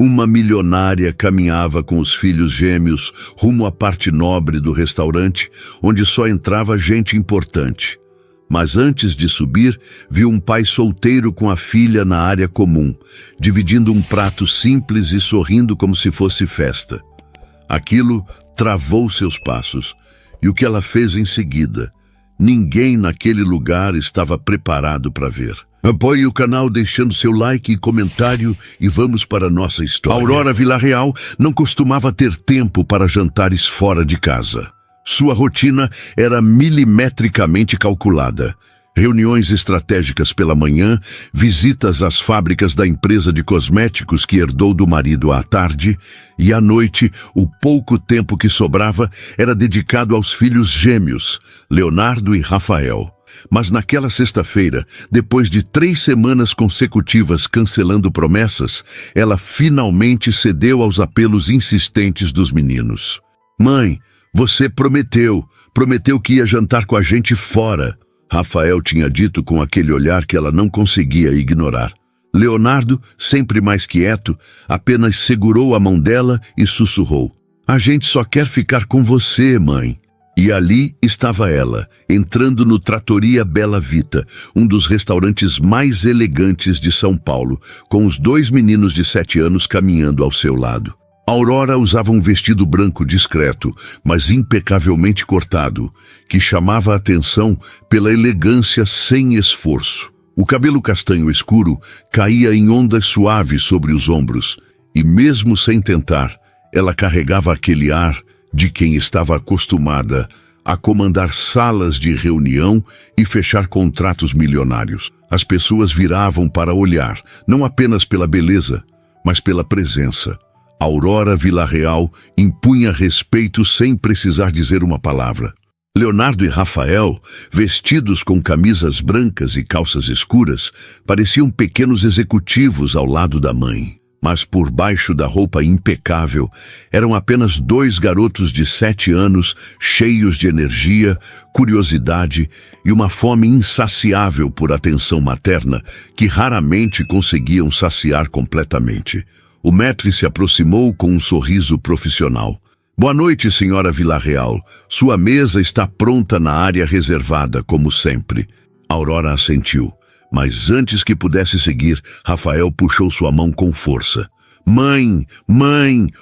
Uma milionária caminhava com os filhos gêmeos rumo à parte nobre do restaurante, onde só entrava gente importante. Mas antes de subir, viu um pai solteiro com a filha na área comum, dividindo um prato simples e sorrindo como se fosse festa. Aquilo travou seus passos, e o que ela fez em seguida? Ninguém naquele lugar estava preparado para ver. Apoie o canal deixando seu like e comentário e vamos para a nossa história. Aurora Villarreal não costumava ter tempo para jantares fora de casa. Sua rotina era milimetricamente calculada. Reuniões estratégicas pela manhã, visitas às fábricas da empresa de cosméticos que herdou do marido à tarde, e à noite, o pouco tempo que sobrava era dedicado aos filhos gêmeos, Leonardo e Rafael. Mas naquela sexta-feira, depois de 3 semanas consecutivas cancelando promessas, ela finalmente cedeu aos apelos insistentes dos meninos. Mãe, você prometeu que ia jantar com a gente fora. Rafael tinha dito com aquele olhar que ela não conseguia ignorar. Leonardo, sempre mais quieto, apenas segurou a mão dela e sussurrou. A gente só quer ficar com você, mãe. E ali estava ela, entrando no Trattoria Bella Vita, um dos restaurantes mais elegantes de São Paulo, com os 2 meninos de 7 anos caminhando ao seu lado. Aurora usava um vestido branco discreto, mas impecavelmente cortado, que chamava a atenção pela elegância sem esforço. O cabelo castanho escuro caía em ondas suaves sobre os ombros, e mesmo sem tentar, ela carregava aquele ar de quem estava acostumada a comandar salas de reunião e fechar contratos milionários. As pessoas viravam para olhar, não apenas pela beleza, mas pela presença. Aurora Villarreal impunha respeito sem precisar dizer uma palavra. Leonardo e Rafael, vestidos com camisas brancas e calças escuras, pareciam pequenos executivos ao lado da mãe. Mas por baixo da roupa impecável, eram apenas 2 garotos de 7 anos, cheios de energia, curiosidade e uma fome insaciável por atenção materna que raramente conseguiam saciar completamente. O maître se aproximou com um sorriso profissional. Boa noite, senhora Villarreal. Sua mesa está pronta na área reservada, como sempre. Aurora assentiu. Mas antes que pudesse seguir, Rafael puxou sua mão com força. Mãe,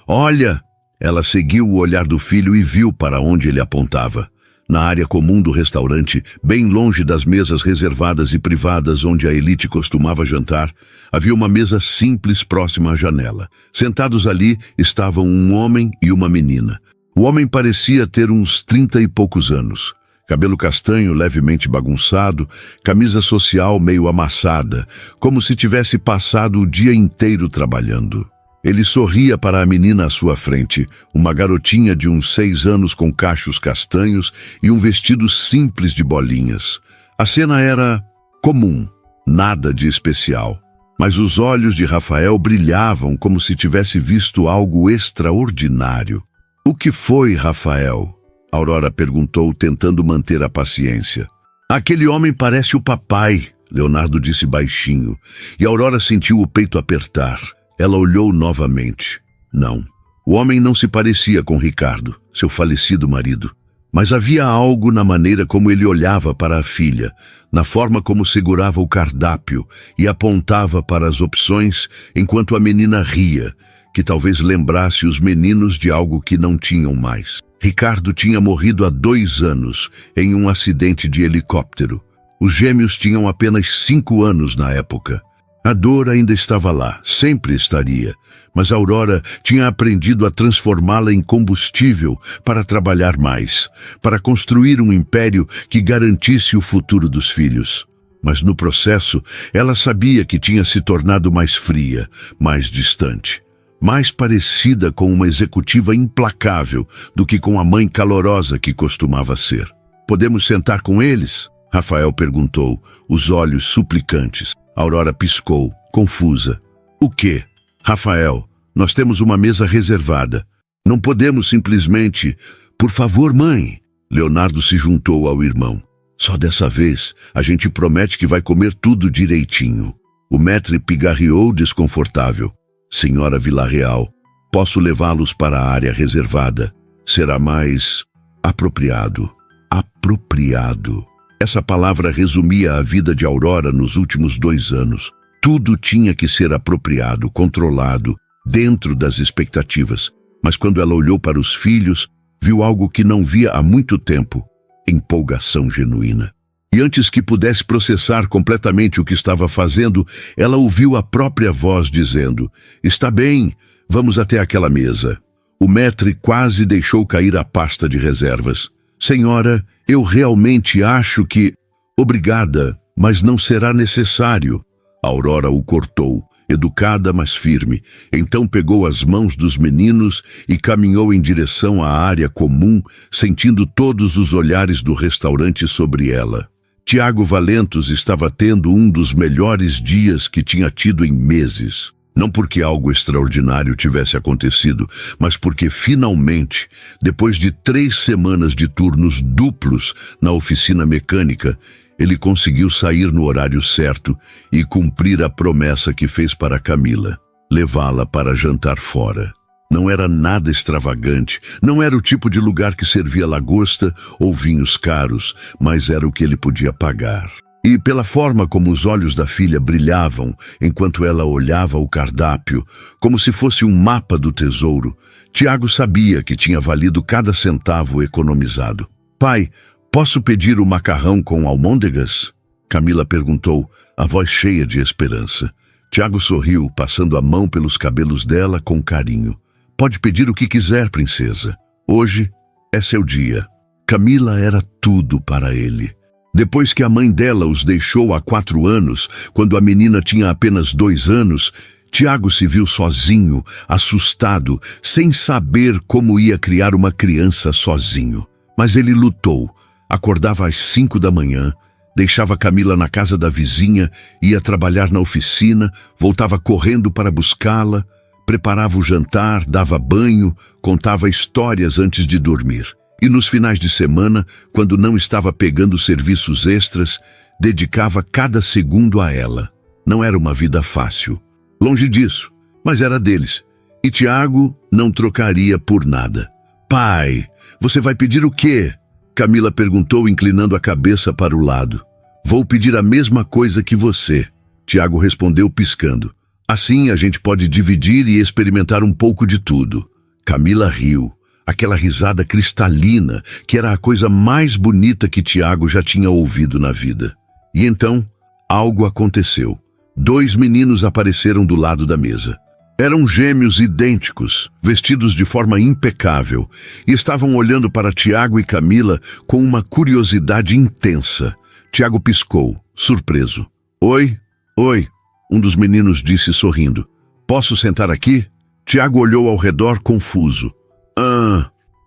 olha! Ela seguiu o olhar do filho e viu para onde ele apontava. Na área comum do restaurante, bem longe das mesas reservadas e privadas onde a elite costumava jantar, havia uma mesa simples próxima à janela. Sentados ali estavam um homem e uma menina. O homem parecia ter uns 30 e poucos anos. Cabelo castanho levemente bagunçado, camisa social meio amassada, como se tivesse passado o dia inteiro trabalhando. Ele sorria para a menina à sua frente, uma garotinha de uns 6 anos com cachos castanhos e um vestido simples de bolinhas. A cena era comum, nada de especial. Mas os olhos de Rafael brilhavam como se tivesse visto algo extraordinário. O que foi, Rafael? Aurora perguntou, tentando manter a paciência. Aquele homem parece o papai, Leonardo disse baixinho, e Aurora sentiu o peito apertar. Ela olhou novamente. Não, o homem não se parecia com Ricardo, seu falecido marido. Mas havia algo na maneira como ele olhava para a filha, na forma como segurava o cardápio e apontava para as opções enquanto a menina ria, que talvez lembrasse os meninos de algo que não tinham mais. Ricardo tinha morrido há 2 anos em um acidente de helicóptero. Os gêmeos tinham apenas 5 anos na época. A dor ainda estava lá, sempre estaria, mas Aurora tinha aprendido a transformá-la em combustível para trabalhar mais, para construir um império que garantisse o futuro dos filhos. Mas no processo, ela sabia que tinha se tornado mais fria, mais distante, mais parecida com uma executiva implacável do que com a mãe calorosa que costumava ser. Podemos sentar com eles? Rafael perguntou, os olhos suplicantes. Aurora piscou, confusa. O quê? Rafael, nós temos uma mesa reservada. Não podemos simplesmente... Por favor, mãe. Leonardo se juntou ao irmão. Só dessa vez, a gente promete que vai comer tudo direitinho. O maître pigarreou desconfortável. Senhora Villarreal, posso levá-los para a área reservada. Será mais apropriado. Apropriado. Essa palavra resumia a vida de Aurora nos últimos 2 anos. Tudo tinha que ser apropriado, controlado, dentro das expectativas. Mas quando ela olhou para os filhos, viu algo que não via há muito tempo: empolgação genuína. E antes que pudesse processar completamente o que estava fazendo, ela ouviu a própria voz dizendo: "Está bem, vamos até aquela mesa." O maître quase deixou cair a pasta de reservas. "Senhora, eu realmente acho que..." "Obrigada, mas não será necessário." Aurora o cortou, educada, mas firme. Então pegou as mãos dos meninos e caminhou em direção à área comum, sentindo todos os olhares do restaurante sobre ela. Tiago Valentos estava tendo um dos melhores dias que tinha tido em meses. Não porque algo extraordinário tivesse acontecido, mas porque finalmente, depois de 3 semanas de turnos duplos na oficina mecânica, ele conseguiu sair no horário certo e cumprir a promessa que fez para Camila: levá-la para jantar fora. Não era nada extravagante, não era o tipo de lugar que servia lagosta ou vinhos caros, mas era o que ele podia pagar. E pela forma como os olhos da filha brilhavam enquanto ela olhava o cardápio, como se fosse um mapa do tesouro, Tiago sabia que tinha valido cada centavo economizado. "Pai, posso pedir o macarrão com almôndegas?" Camila perguntou, a voz cheia de esperança. Tiago sorriu, passando a mão pelos cabelos dela com carinho. "Pode pedir o que quiser, princesa. Hoje é seu dia." Camila era tudo para ele. Depois que a mãe dela os deixou há 4 anos, quando a menina tinha apenas 2 anos, Tiago se viu sozinho, assustado, sem saber como ia criar uma criança sozinho. Mas ele lutou. Acordava às 5 da manhã, deixava Camila na casa da vizinha, ia trabalhar na oficina, voltava correndo para buscá-la, preparava o jantar, dava banho, contava histórias antes de dormir. E nos finais de semana, quando não estava pegando serviços extras, dedicava cada segundo a ela. Não era uma vida fácil. Longe disso, mas era deles. E Tiago não trocaria por nada. "Pai, você vai pedir o quê?" Camila perguntou, inclinando a cabeça para o lado. "Vou pedir a mesma coisa que você." Tiago respondeu, piscando. "Assim a gente pode dividir e experimentar um pouco de tudo." Camila riu. Aquela risada cristalina, que era a coisa mais bonita que Tiago já tinha ouvido na vida. E então, algo aconteceu. 2 meninos apareceram do lado da mesa. Eram gêmeos idênticos, vestidos de forma impecável, e estavam olhando para Tiago e Camila com uma curiosidade intensa. Tiago piscou, surpreso. "Oi, oi", um dos meninos disse sorrindo. "Posso sentar aqui?" Tiago olhou ao redor confuso.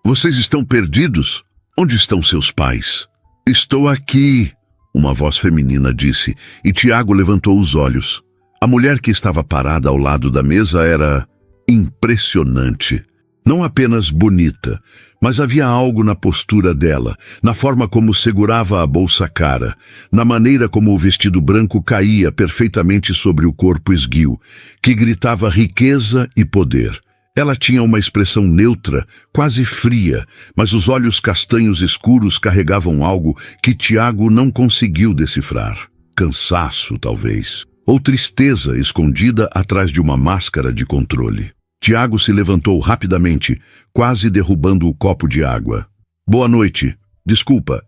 Vocês estão perdidos? Onde estão seus pais?" "Estou aqui", uma voz feminina disse, e Tiago levantou os olhos. A mulher que estava parada ao lado da mesa era impressionante. Não apenas bonita, mas havia algo na postura dela, na forma como segurava a bolsa cara, na maneira como o vestido branco caía perfeitamente sobre o corpo esguio, que gritava riqueza e poder. Ela tinha uma expressão neutra, quase fria, mas os olhos castanhos escuros carregavam algo que Tiago não conseguiu decifrar. Cansaço, talvez. Ou tristeza escondida atrás de uma máscara de controle. Tiago se levantou rapidamente, quase derrubando o copo de água. "Boa noite. Desculpa,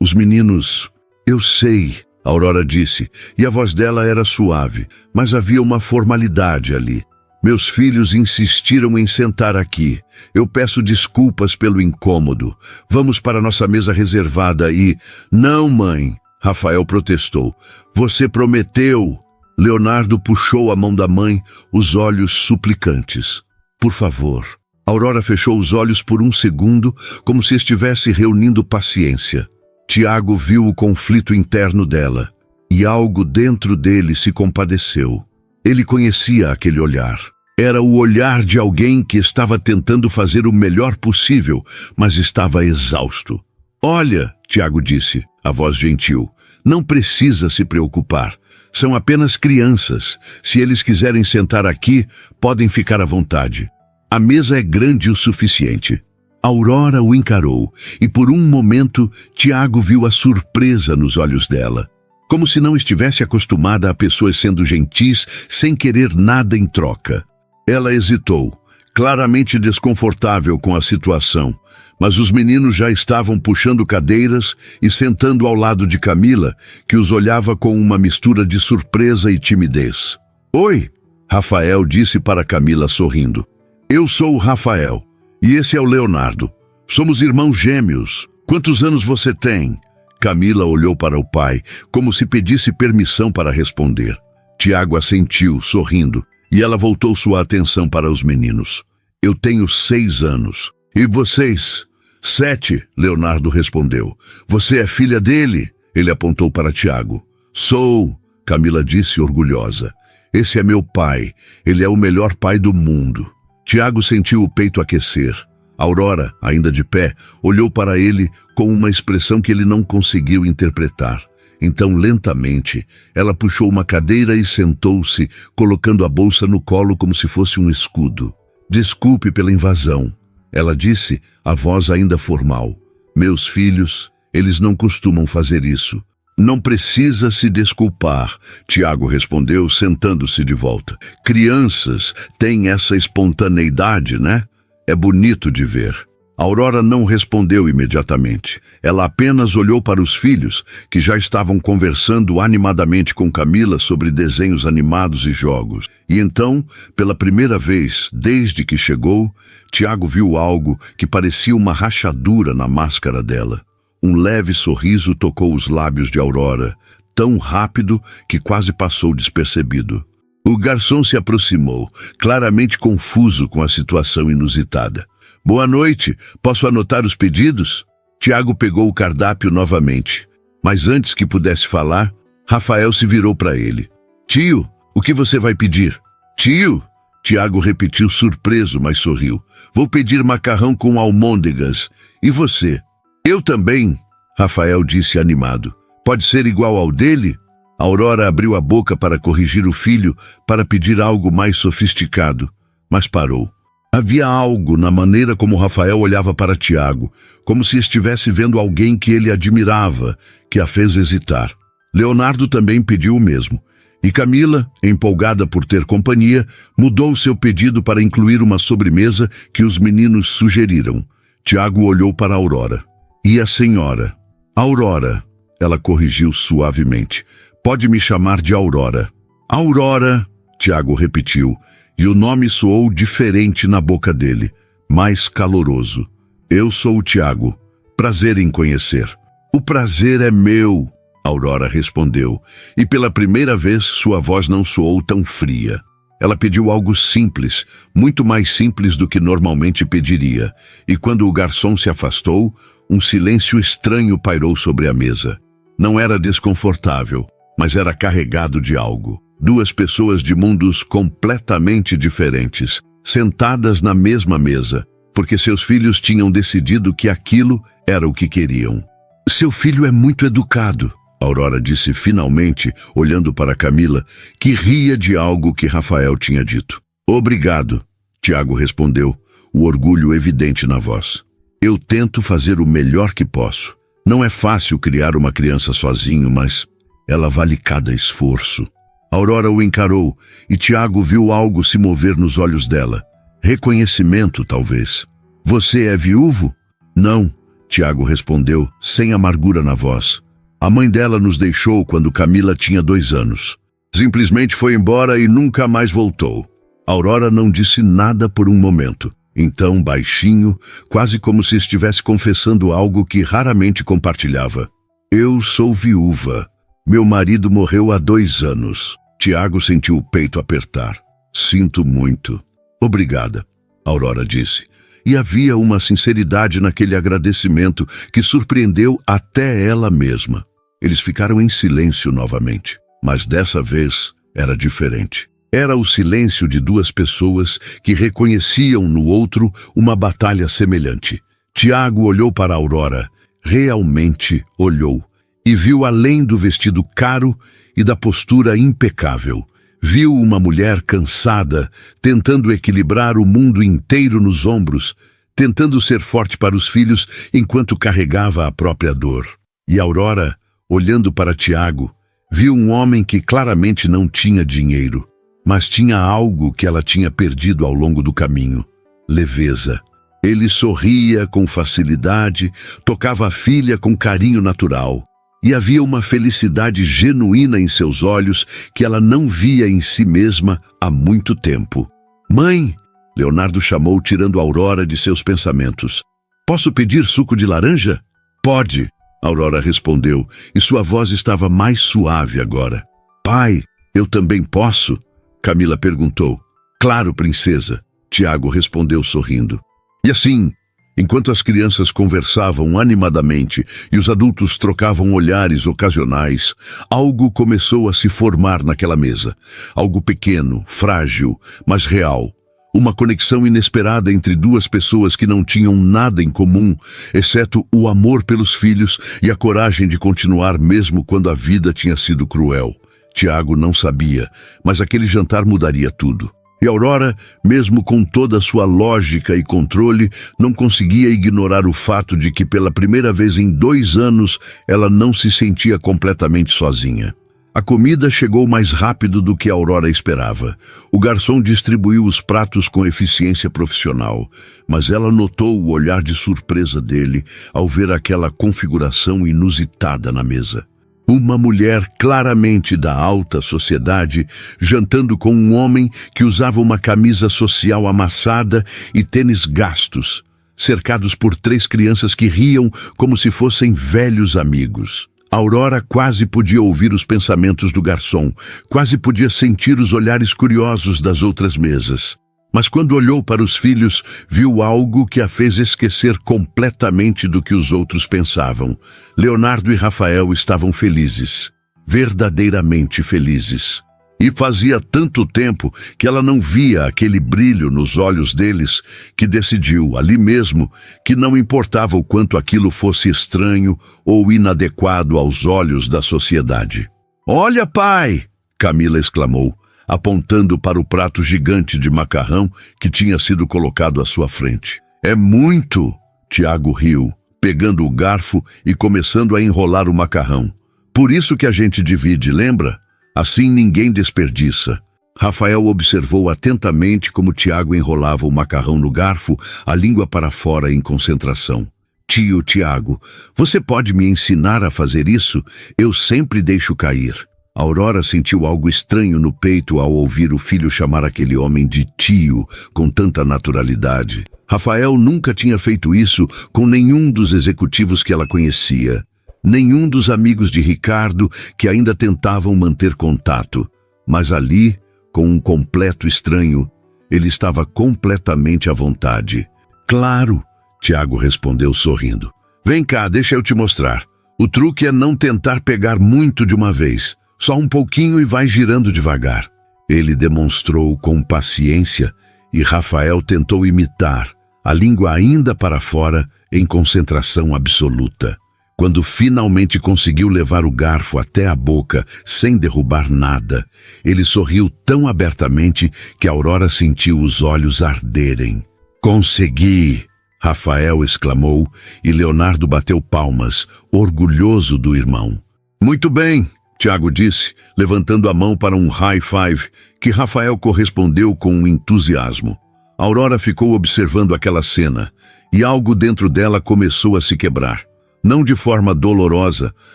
Os meninos..." "Eu sei", Aurora disse, e a voz dela era suave, mas havia uma formalidade ali. "Meus filhos insistiram em sentar aqui. Eu peço desculpas pelo incômodo. Vamos para nossa mesa reservada e..." "Não, mãe", Rafael protestou. "Você prometeu." Leonardo puxou a mão da mãe, os olhos suplicantes. "Por favor." Aurora fechou os olhos por um segundo, como se estivesse reunindo paciência. Tiago viu o conflito interno dela, e algo dentro dele se compadeceu. Ele conhecia aquele olhar. Era o olhar de alguém que estava tentando fazer o melhor possível, mas estava exausto. "Olha", Tiago disse, a voz gentil, "não precisa se preocupar. São apenas crianças. Se eles quiserem sentar aqui, podem ficar à vontade. A mesa é grande o suficiente. Aurora o encarou, e por um momento Tiago viu a surpresa nos olhos dela. Como se não estivesse acostumada a pessoas sendo gentis sem querer nada em troca. Ela hesitou, claramente desconfortável com a situação, mas os meninos já estavam puxando cadeiras e sentando ao lado de Camila, que os olhava com uma mistura de surpresa e timidez. "Oi", Rafael disse para Camila sorrindo. "Eu sou o Rafael, e esse é o Leonardo. Somos irmãos gêmeos. Quantos anos você tem?" Camila olhou para o pai, como se pedisse permissão para responder. Tiago assentiu, sorrindo, e ela voltou sua atenção para os meninos. "Eu tenho 6 anos. E vocês?" 7, Leonardo respondeu. "Você é filha dele?" Ele apontou para Tiago. "Sou", Camila disse orgulhosa. "Esse é meu pai. Ele é o melhor pai do mundo." Tiago sentiu o peito aquecer. Aurora, ainda de pé, olhou para ele com uma expressão que ele não conseguiu interpretar. Então, lentamente, ela puxou uma cadeira e sentou-se, colocando a bolsa no colo como se fosse um escudo. "Desculpe pela invasão", ela disse, a voz ainda formal. "Meus filhos, eles não costumam fazer isso." "Não precisa se desculpar", Tiago respondeu, sentando-se de volta. "Crianças têm essa espontaneidade, né? É bonito de ver." Aurora não respondeu imediatamente. Ela apenas olhou para os filhos, que já estavam conversando animadamente com Camila sobre desenhos animados e jogos. E então, pela primeira vez desde que chegou, Tiago viu algo que parecia uma rachadura na máscara dela. Um leve sorriso tocou os lábios de Aurora, tão rápido que quase passou despercebido. O garçom se aproximou, claramente confuso com a situação inusitada. "Boa noite, posso anotar os pedidos?" Tiago pegou o cardápio novamente, mas antes que pudesse falar, Rafael se virou para ele. "Tio, o que você vai pedir?" "Tio?" Tiago repetiu surpreso, mas sorriu. "Vou pedir macarrão com almôndegas. E você?" "Eu também", Rafael disse animado. "Pode ser igual ao dele?" Aurora abriu a boca para corrigir o filho, para pedir algo mais sofisticado, mas parou. Havia algo na maneira como Rafael olhava para Tiago, como se estivesse vendo alguém que ele admirava, que a fez hesitar. Leonardo também pediu o mesmo, e Camila, empolgada por ter companhia, mudou seu pedido para incluir uma sobremesa que os meninos sugeriram. Tiago olhou para Aurora. "E a senhora?" "Aurora", ela corrigiu suavemente. "Pode me chamar de Aurora." "Aurora", Tiago repetiu, e o nome soou diferente na boca dele, mais caloroso. "Eu sou o Tiago. Prazer em conhecer." "O prazer é meu", Aurora respondeu, e pela primeira vez sua voz não soou tão fria. Ela pediu algo simples, muito mais simples do que normalmente pediria, e quando o garçom se afastou, um silêncio estranho pairou sobre a mesa. Não era desconfortável, mas era carregado de algo. 2 pessoas de mundos completamente diferentes, sentadas na mesma mesa, porque seus filhos tinham decidido que aquilo era o que queriam. "Seu filho é muito educado", Aurora disse finalmente, olhando para Camila, que ria de algo que Rafael tinha dito. "Obrigado", Tiago respondeu, o orgulho evidente na voz. "Eu tento fazer o melhor que posso. Não é fácil criar uma criança sozinho, mas ela vale cada esforço." Aurora o encarou, e Tiago viu algo se mover nos olhos dela. Reconhecimento, talvez. "Você é viúvo?" "Não", Tiago respondeu, sem amargura na voz. "A mãe dela nos deixou quando Camila tinha 2 anos. Simplesmente foi embora e nunca mais voltou." Aurora não disse nada por um momento. Então, baixinho, quase como se estivesse confessando algo que raramente compartilhava. "Eu sou viúva. Meu marido morreu há 2 anos." Tiago sentiu o peito apertar. "Sinto muito." "Obrigada", Aurora disse. E havia uma sinceridade naquele agradecimento que surpreendeu até ela mesma. Eles ficaram em silêncio novamente, mas dessa vez era diferente. Era o silêncio de 2 pessoas que reconheciam no outro uma batalha semelhante. Tiago olhou para Aurora. Realmente olhou. e viu além do vestido caro e da postura impecável. Viu uma mulher cansada, tentando equilibrar o mundo inteiro nos ombros, tentando ser forte para os filhos enquanto carregava a própria dor. E Aurora, olhando para Tiago, viu um homem que claramente não tinha dinheiro, mas tinha algo que ela tinha perdido ao longo do caminho: leveza. Ele sorria com facilidade, tocava a filha com carinho natural, e havia uma felicidade genuína em seus olhos que ela não via em si mesma há muito tempo. "Mãe!" Leonardo chamou, tirando Aurora de seus pensamentos. "Posso pedir suco de laranja?" "Pode!" Aurora respondeu, e sua voz estava mais suave agora. "Pai, eu também posso?" Camila perguntou. "Claro, princesa," Tiago respondeu sorrindo. E assim, enquanto as crianças conversavam animadamente e os adultos trocavam olhares ocasionais, algo começou a se formar naquela mesa. Algo pequeno, frágil, mas real. Uma conexão inesperada entre duas pessoas que não tinham nada em comum, exceto o amor pelos filhos e a coragem de continuar mesmo quando a vida tinha sido cruel. Tiago não sabia, mas aquele jantar mudaria tudo. E Aurora, mesmo com toda a sua lógica e controle, não conseguia ignorar o fato de que pela primeira vez em 2 anos ela não se sentia completamente sozinha. A comida chegou mais rápido do que Aurora esperava. O garçom distribuiu os pratos com eficiência profissional, mas ela notou o olhar de surpresa dele ao ver aquela configuração inusitada na mesa. Uma mulher claramente da alta sociedade, jantando com um homem que usava uma camisa social amassada e tênis gastos, cercados por 3 crianças que riam como se fossem velhos amigos. Aurora quase podia ouvir os pensamentos do garçom, quase podia sentir os olhares curiosos das outras mesas. Mas quando olhou para os filhos, viu algo que a fez esquecer completamente do que os outros pensavam. Leonardo e Rafael estavam felizes, verdadeiramente felizes. E fazia tanto tempo que ela não via aquele brilho nos olhos deles que decidiu, ali mesmo, que não importava o quanto aquilo fosse estranho ou inadequado aos olhos da sociedade. "Olha, pai!" Camila exclamou, apontando para o prato gigante de macarrão que tinha sido colocado à sua frente. "É muito!" Tiago riu, pegando o garfo e começando a enrolar o macarrão. "Por isso que a gente divide, lembra? Assim ninguém desperdiça." Rafael observou atentamente como Tiago enrolava o macarrão no garfo, a língua para fora em concentração. "Tio Tiago, você pode me ensinar a fazer isso? Eu sempre deixo cair." Aurora sentiu algo estranho no peito ao ouvir o filho chamar aquele homem de tio com tanta naturalidade. Rafael nunca tinha feito isso com nenhum dos executivos que ela conhecia, nenhum dos amigos de Ricardo que ainda tentavam manter contato. Mas ali, com um completo estranho, ele estava completamente à vontade. "Claro," Tiago respondeu sorrindo. "Vem cá, deixa eu te mostrar. O truque é não tentar pegar muito de uma vez. Só um pouquinho e vai girando devagar." Ele demonstrou com paciência e Rafael tentou imitar, a língua ainda para fora, em concentração absoluta. Quando finalmente conseguiu levar o garfo até a boca sem derrubar nada, ele sorriu tão abertamente que Aurora sentiu os olhos arderem. "Consegui!" Rafael exclamou e Leonardo bateu palmas, orgulhoso do irmão. "Muito bem!" Tiago disse, levantando a mão para um high five, que Rafael correspondeu com entusiasmo. Aurora ficou observando aquela cena, e algo dentro dela começou a se quebrar. Não de forma dolorosa,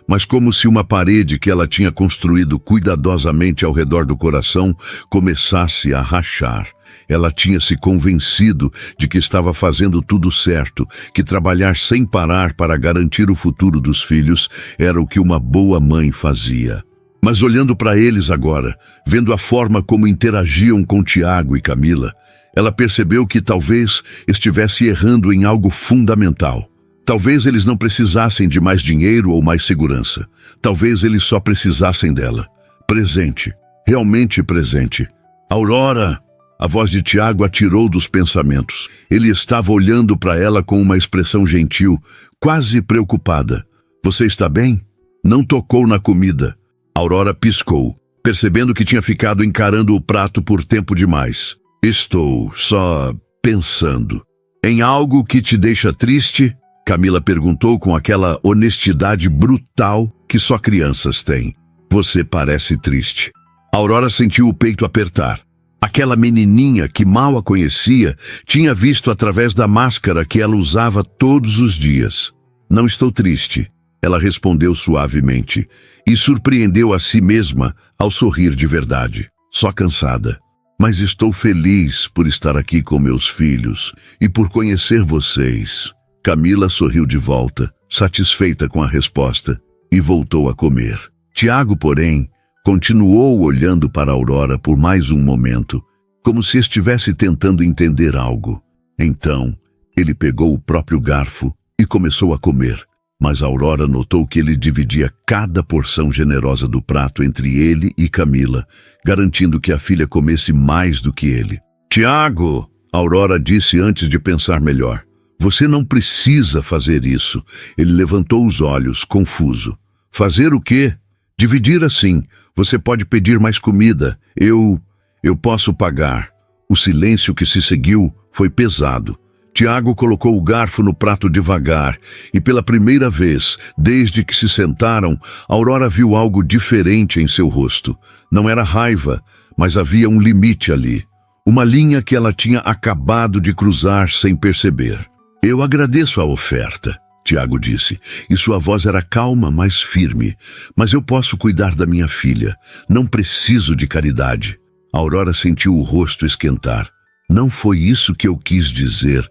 mas como se uma parede que ela tinha construído cuidadosamente ao redor do coração começasse a rachar. Ela tinha se convencido de que estava fazendo tudo certo, que trabalhar sem parar para garantir o futuro dos filhos era o que uma boa mãe fazia. Mas olhando para eles agora, vendo a forma como interagiam com Tiago e Camila, ela percebeu que talvez estivesse errando em algo fundamental. Talvez eles não precisassem de mais dinheiro ou mais segurança. Talvez eles só precisassem dela. Presente. Realmente presente. "Aurora!" A voz de Tiago atirou dos pensamentos. Ele estava olhando para ela com uma expressão gentil, quase preocupada. "Você está bem?" Não tocou na comida. Aurora piscou, percebendo que tinha ficado encarando o prato por tempo demais. Estou só pensando. Em algo que te deixa triste? Camila perguntou com aquela honestidade brutal que só crianças têm. Você parece triste. Aurora sentiu o peito apertar. Aquela menininha que mal a conhecia tinha visto através da máscara que ela usava todos os dias. Não estou triste, ela respondeu suavemente, e surpreendeu a si mesma ao sorrir de verdade. Só cansada. Mas estou feliz por estar aqui com meus filhos e por conhecer vocês. Camila sorriu de volta, satisfeita com a resposta, e voltou a comer. Tiago, porém, continuou olhando para Aurora por mais um momento, como se estivesse tentando entender algo. Então, ele pegou o próprio garfo e começou a comer. Mas Aurora notou que ele dividia cada porção generosa do prato entre ele e Camila, garantindo que a filha comesse mais do que ele. Tiago, Aurora disse antes de pensar melhor. Você não precisa fazer isso. Ele levantou os olhos, confuso. Fazer o quê? Dividir assim. Você pode pedir mais comida. Eu posso pagar. O silêncio que se seguiu foi pesado. Tiago colocou o garfo no prato devagar, e pela primeira vez, desde que se sentaram, Aurora viu algo diferente em seu rosto. Não era raiva, mas havia um limite ali. Uma linha que ela tinha acabado de cruzar sem perceber. Eu agradeço a oferta, Tiago disse, e sua voz era calma, mas firme. Mas eu posso cuidar da minha filha. Não preciso de caridade. Aurora sentiu o rosto esquentar. Não foi isso que eu quis dizer.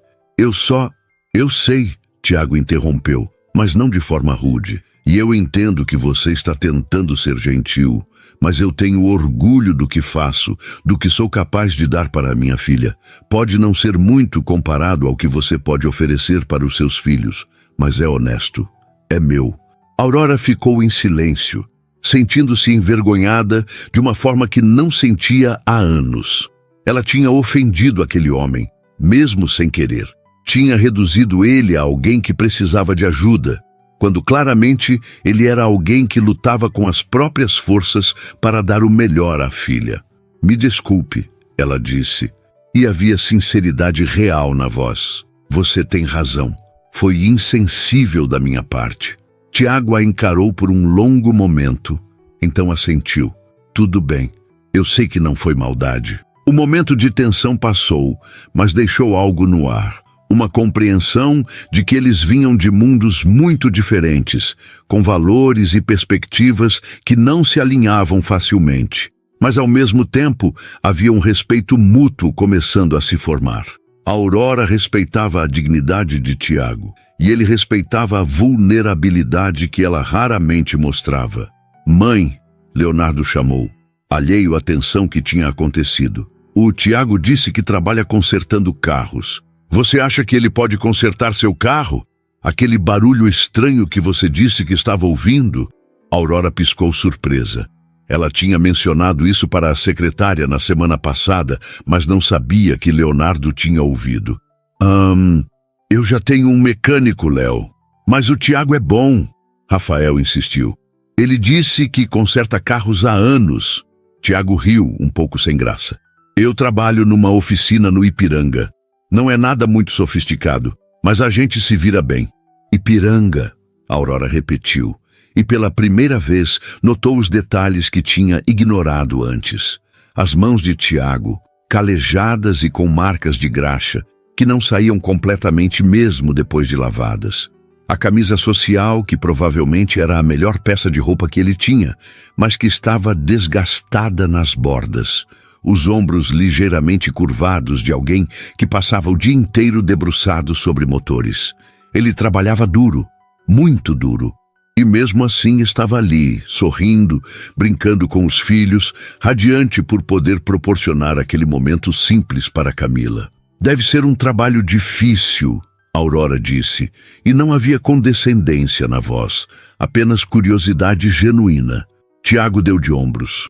Eu sei, Tiago interrompeu, mas não de forma rude. E eu entendo que você está tentando ser gentil, mas eu tenho orgulho do que faço, do que sou capaz de dar para a minha filha. Pode não ser muito comparado ao que você pode oferecer para os seus filhos, mas é honesto. É meu. Aurora ficou em silêncio, sentindo-se envergonhada de uma forma que não sentia há anos. Ela tinha ofendido aquele homem, mesmo sem querer. Tinha reduzido ele a alguém que precisava de ajuda, quando claramente ele era alguém que lutava com as próprias forças para dar o melhor à filha. Me desculpe, ela disse, e havia sinceridade real na voz. Você tem razão. Foi insensível da minha parte. Tiago a encarou por um longo momento, então assentiu. Tudo bem, eu sei que não foi maldade. O momento de tensão passou, mas deixou algo no ar. Uma compreensão de que eles vinham de mundos muito diferentes, com valores e perspectivas que não se alinhavam facilmente. Mas, ao mesmo tempo, havia um respeito mútuo começando a se formar. A Aurora respeitava a dignidade de Tiago, e ele respeitava a vulnerabilidade que ela raramente mostrava. Mãe, Leonardo chamou, alheio à tensão que tinha acontecido. O Tiago disse que trabalha consertando carros. Você acha que ele pode consertar seu carro? Aquele barulho estranho que você disse que estava ouvindo? Aurora piscou surpresa. Ela tinha mencionado isso para a secretária na semana passada, mas não sabia que Leonardo tinha ouvido. Eu já tenho um mecânico, Léo. Mas o Tiago é bom, Rafael insistiu. Ele disse que conserta carros há anos. Tiago riu, um pouco sem graça. Eu trabalho numa oficina no Ipiranga. Não é nada muito sofisticado, mas a gente se vira bem. Ipiranga, Aurora repetiu, e pela primeira vez notou os detalhes que tinha ignorado antes. As mãos de Tiago, calejadas e com marcas de graxa, que não saíam completamente mesmo depois de lavadas. A camisa social, que provavelmente era a melhor peça de roupa que ele tinha, mas que estava desgastada nas bordas. Os ombros ligeiramente curvados de alguém que passava o dia inteiro debruçado sobre motores. Ele trabalhava duro, muito duro. E mesmo assim estava ali, sorrindo, brincando com os filhos, radiante por poder proporcionar aquele momento simples para Camila. Deve ser um trabalho difícil, Aurora disse, e não havia condescendência na voz, apenas curiosidade genuína. Tiago deu de ombros.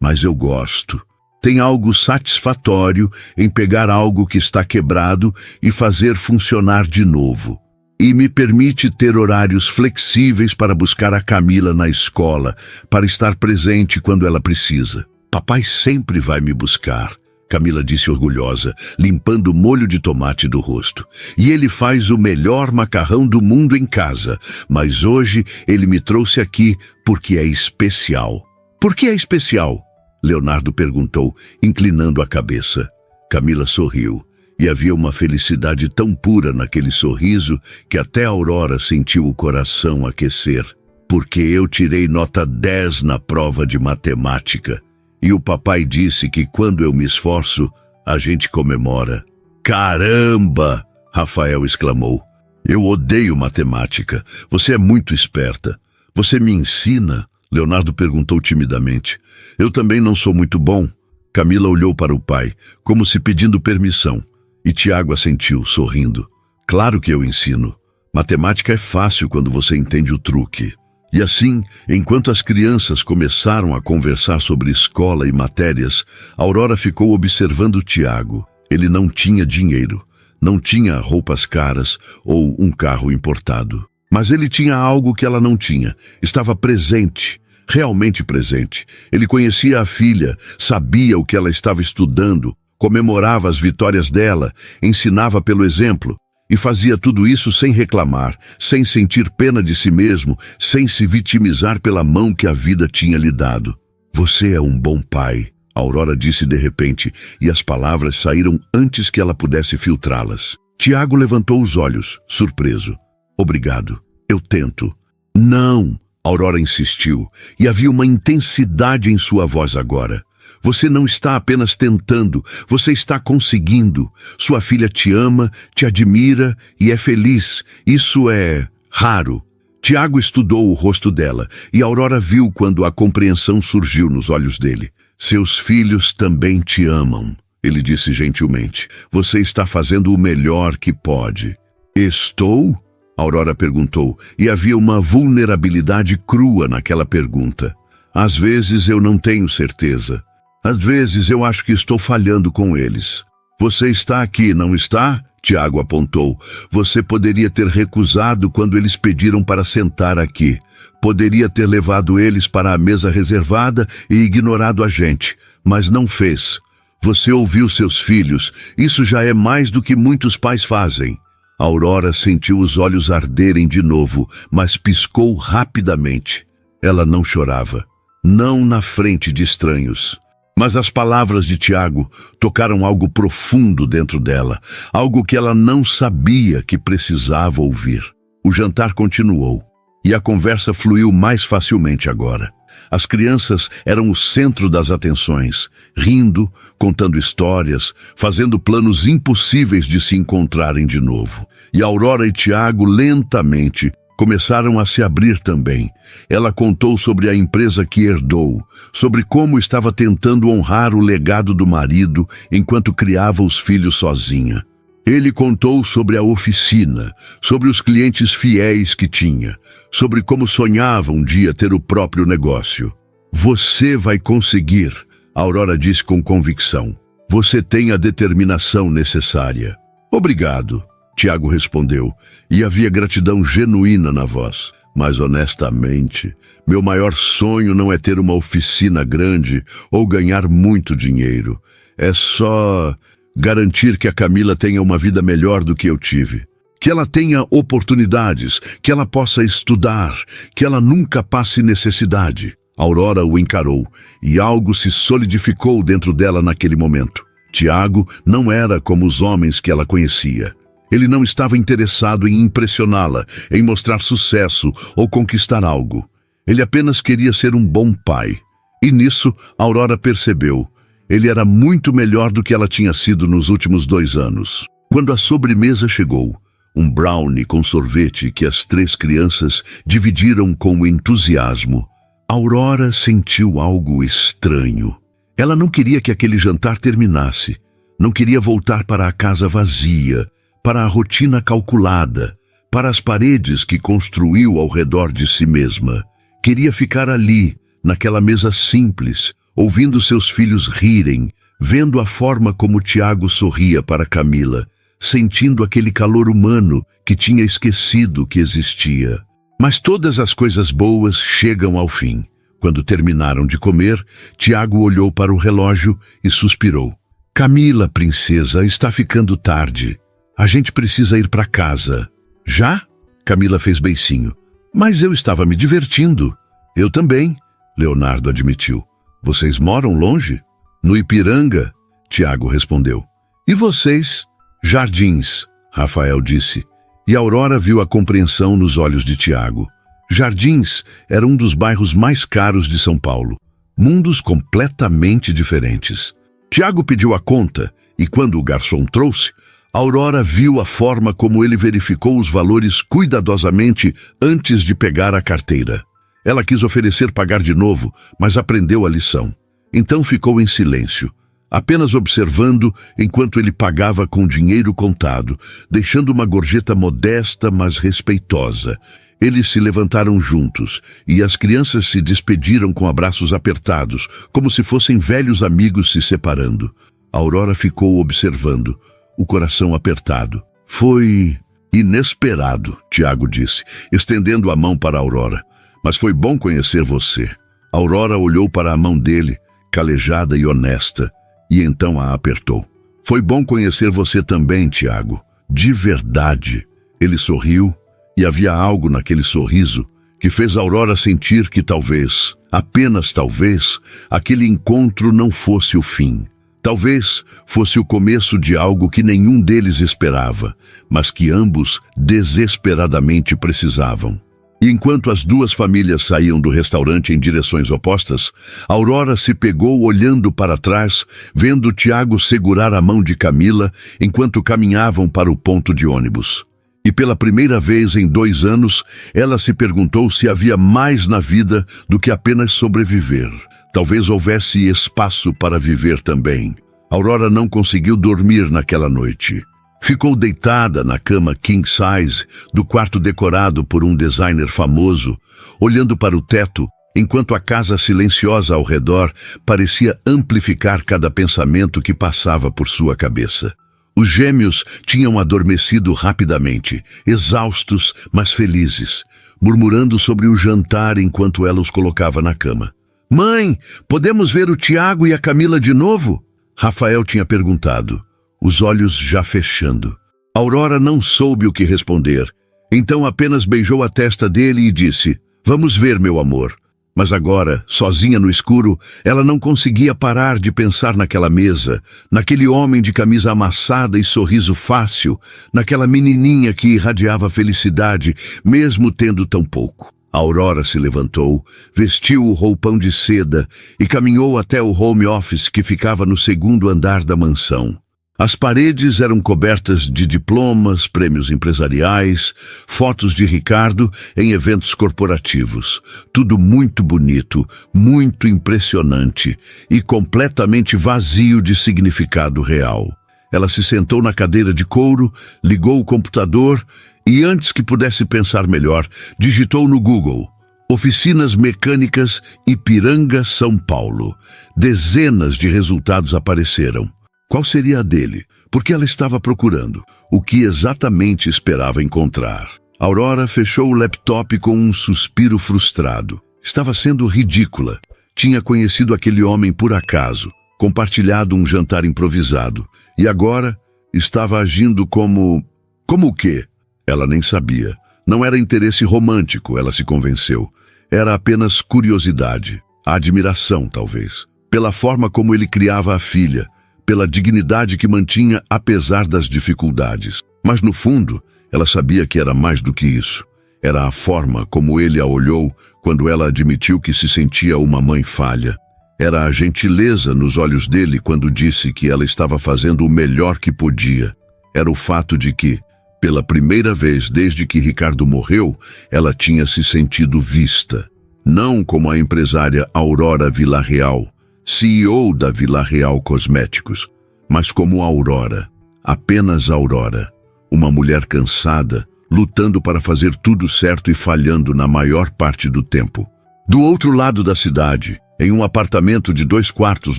Mas eu gosto. Tem algo satisfatório em pegar algo que está quebrado e fazer funcionar de novo. E me permite ter horários flexíveis para buscar a Camila na escola, para estar presente quando ela precisa. Papai sempre vai me buscar, Camila disse orgulhosa, limpando o molho de tomate do rosto. E ele faz o melhor macarrão do mundo em casa, mas hoje ele me trouxe aqui porque é especial. Por que é especial? Leonardo perguntou, inclinando a cabeça. Camila sorriu. E havia uma felicidade tão pura naquele sorriso que até a Aurora sentiu o coração aquecer. Porque eu tirei nota 10 na prova de matemática. E o papai disse que quando eu me esforço, a gente comemora. Caramba! Rafael exclamou. Eu odeio matemática. Você é muito esperta. Você me ensina? Leonardo perguntou timidamente. Eu também não sou muito bom. Camila olhou para o pai, como se pedindo permissão. E Tiago assentiu, sorrindo. Claro que eu ensino. Matemática é fácil quando você entende o truque. E assim, enquanto as crianças começaram a conversar sobre escola e matérias, Aurora ficou observando Tiago. Ele não tinha dinheiro, não tinha roupas caras ou um carro importado. Mas ele tinha algo que ela não tinha. Estava presente. Realmente presente. Ele conhecia a filha, sabia o que ela estava estudando, comemorava as vitórias dela, ensinava pelo exemplo e fazia tudo isso sem reclamar, sem sentir pena de si mesmo, sem se vitimizar pela mão que a vida tinha lhe dado. Você é um bom pai, Aurora disse de repente, e as palavras saíram antes que ela pudesse filtrá-las. Tiago levantou os olhos, surpreso. Obrigado, eu tento. Não, Aurora insistiu, e havia uma intensidade em sua voz agora. Você não está apenas tentando, você está conseguindo. Sua filha te ama, te admira e é feliz. Isso é raro. Tiago estudou o rosto dela e Aurora viu quando a compreensão surgiu nos olhos dele. Seus filhos também te amam, ele disse gentilmente. Você está fazendo o melhor que pode. Estou? Aurora perguntou, e havia uma vulnerabilidade crua naquela pergunta. Às vezes eu não tenho certeza. Às vezes eu acho que estou falhando com eles. Você está aqui, não está? Tiago apontou. Você poderia ter recusado quando eles pediram para sentar aqui. Poderia ter levado eles para a mesa reservada e ignorado a gente, mas não fez. Você ouviu seus filhos. Isso já é mais do que muitos pais fazem. Aurora sentiu os olhos arderem de novo, mas piscou rapidamente. Ela não chorava. Não na frente de estranhos. Mas as palavras de Tiago tocaram algo profundo dentro dela, algo que ela não sabia que precisava ouvir. O jantar continuou, e a conversa fluiu mais facilmente agora. As crianças eram o centro das atenções, rindo, contando histórias, fazendo planos impossíveis de se encontrarem de novo. E Aurora e Tiago lentamente começaram a se abrir também. Ela contou sobre a empresa que herdou, sobre como estava tentando honrar o legado do marido enquanto criava os filhos sozinha. Ele contou sobre a oficina, sobre os clientes fiéis que tinha, sobre como sonhava um dia ter o próprio negócio. Você vai conseguir, Aurora disse com convicção. Você tem a determinação necessária. Obrigado. Tiago respondeu, e havia gratidão genuína na voz. Mas honestamente, meu maior sonho não é ter uma oficina grande ou ganhar muito dinheiro. É só garantir que a Camila tenha uma vida melhor do que eu tive. Que ela tenha oportunidades, que ela possa estudar, que ela nunca passe necessidade. Aurora o encarou, e algo se solidificou dentro dela naquele momento. Tiago não era como os homens que ela conhecia. Ele não estava interessado em impressioná-la, em mostrar sucesso ou conquistar algo. Ele apenas queria ser um bom pai. E nisso, Aurora percebeu. Ele era muito melhor do que ela tinha sido nos últimos 2 anos. Quando a sobremesa chegou, um brownie com sorvete que as 3 crianças dividiram com entusiasmo, Aurora sentiu algo estranho. Ela não queria que aquele jantar terminasse. Não queria voltar para a casa vazia, para a rotina calculada, para as paredes que construiu ao redor de si mesma. Queria ficar ali, naquela mesa simples, ouvindo seus filhos rirem, vendo a forma como Tiago sorria para Camila, sentindo aquele calor humano que tinha esquecido que existia. Mas todas as coisas boas chegam ao fim. Quando terminaram de comer, Tiago olhou para o relógio e suspirou. Camila, princesa, está ficando tarde. A gente precisa ir para casa. Já? Camila fez beicinho. Mas eu estava me divertindo. Eu também, Leonardo admitiu. Vocês moram longe? No Ipiranga, Tiago respondeu. E vocês? Jardins, Rafael disse. E Aurora viu a compreensão nos olhos de Tiago. Jardins era um dos bairros mais caros de São Paulo. Mundos completamente diferentes. Tiago pediu a conta e, quando o garçom trouxe, Aurora viu a forma como ele verificou os valores cuidadosamente antes de pegar a carteira. Ela quis oferecer pagar de novo, mas aprendeu a lição. Então ficou em silêncio, apenas observando enquanto ele pagava com dinheiro contado, deixando uma gorjeta modesta, mas respeitosa. Eles se levantaram juntos e as crianças se despediram com abraços apertados, como se fossem velhos amigos se separando. Aurora ficou observando, o coração apertado. Foi inesperado, Tiago disse, estendendo a mão para Aurora. Mas foi bom conhecer você. Aurora olhou para a mão dele, calejada e honesta, e então a apertou. Foi bom conhecer você também, Tiago. De verdade. Ele sorriu, e havia algo naquele sorriso que fez Aurora sentir que talvez, apenas talvez, aquele encontro não fosse o fim. Talvez fosse o começo de algo que nenhum deles esperava, mas que ambos desesperadamente precisavam. E enquanto as duas famílias saíam do restaurante em direções opostas, Aurora se pegou olhando para trás, vendo Tiago segurar a mão de Camila enquanto caminhavam para o ponto de ônibus. E pela primeira vez em 2 anos, ela se perguntou se havia mais na vida do que apenas sobreviver. Talvez houvesse espaço para viver também. Aurora não conseguiu dormir naquela noite. Ficou deitada na cama king size do quarto decorado por um designer famoso, olhando para o teto, enquanto a casa silenciosa ao redor parecia amplificar cada pensamento que passava por sua cabeça. Os gêmeos tinham adormecido rapidamente, exaustos, mas felizes, murmurando sobre o jantar enquanto ela os colocava na cama. Mãe, podemos ver o Tiago e a Camila de novo? Rafael tinha perguntado, os olhos já fechando. Aurora não soube o que responder, então apenas beijou a testa dele e disse, vamos ver, meu amor. Mas agora, sozinha no escuro, ela não conseguia parar de pensar naquela mesa, naquele homem de camisa amassada e sorriso fácil, naquela menininha que irradiava felicidade, mesmo tendo tão pouco. Aurora se levantou, vestiu o roupão de seda e caminhou até o home office que ficava no 2º andar da mansão. As paredes eram cobertas de diplomas, prêmios empresariais, fotos de Ricardo em eventos corporativos. Tudo muito bonito, muito impressionante e completamente vazio de significado real. Ela se sentou na cadeira de couro, ligou o computador e, antes que pudesse pensar melhor, digitou no Google Oficinas Mecânicas Ipiranga, São Paulo. Dezenas de resultados apareceram. Qual seria a dele? Porque ela estava procurando. O que exatamente esperava encontrar? Aurora fechou o laptop com um suspiro frustrado. Estava sendo ridícula. Tinha conhecido aquele homem por acaso, compartilhado um jantar improvisado. E agora estava agindo como... Como o quê? Ela nem sabia. Não era interesse romântico, ela se convenceu. Era apenas curiosidade. Admiração, talvez. Pela forma como ele criava a filha. Pela dignidade que mantinha apesar das dificuldades. Mas no fundo, ela sabia que era mais do que isso. Era a forma como ele a olhou quando ela admitiu que se sentia uma mãe falha. Era a gentileza nos olhos dele quando disse que ela estava fazendo o melhor que podia. Era o fato de que, pela primeira vez desde que Ricardo morreu, ela tinha se sentido vista. Não como a empresária Aurora Villarreal, CEO da Villarreal Cosméticos, mas como Aurora, apenas Aurora, uma mulher cansada, lutando para fazer tudo certo e falhando na maior parte do tempo. Do outro lado da cidade, em um apartamento de 2 quartos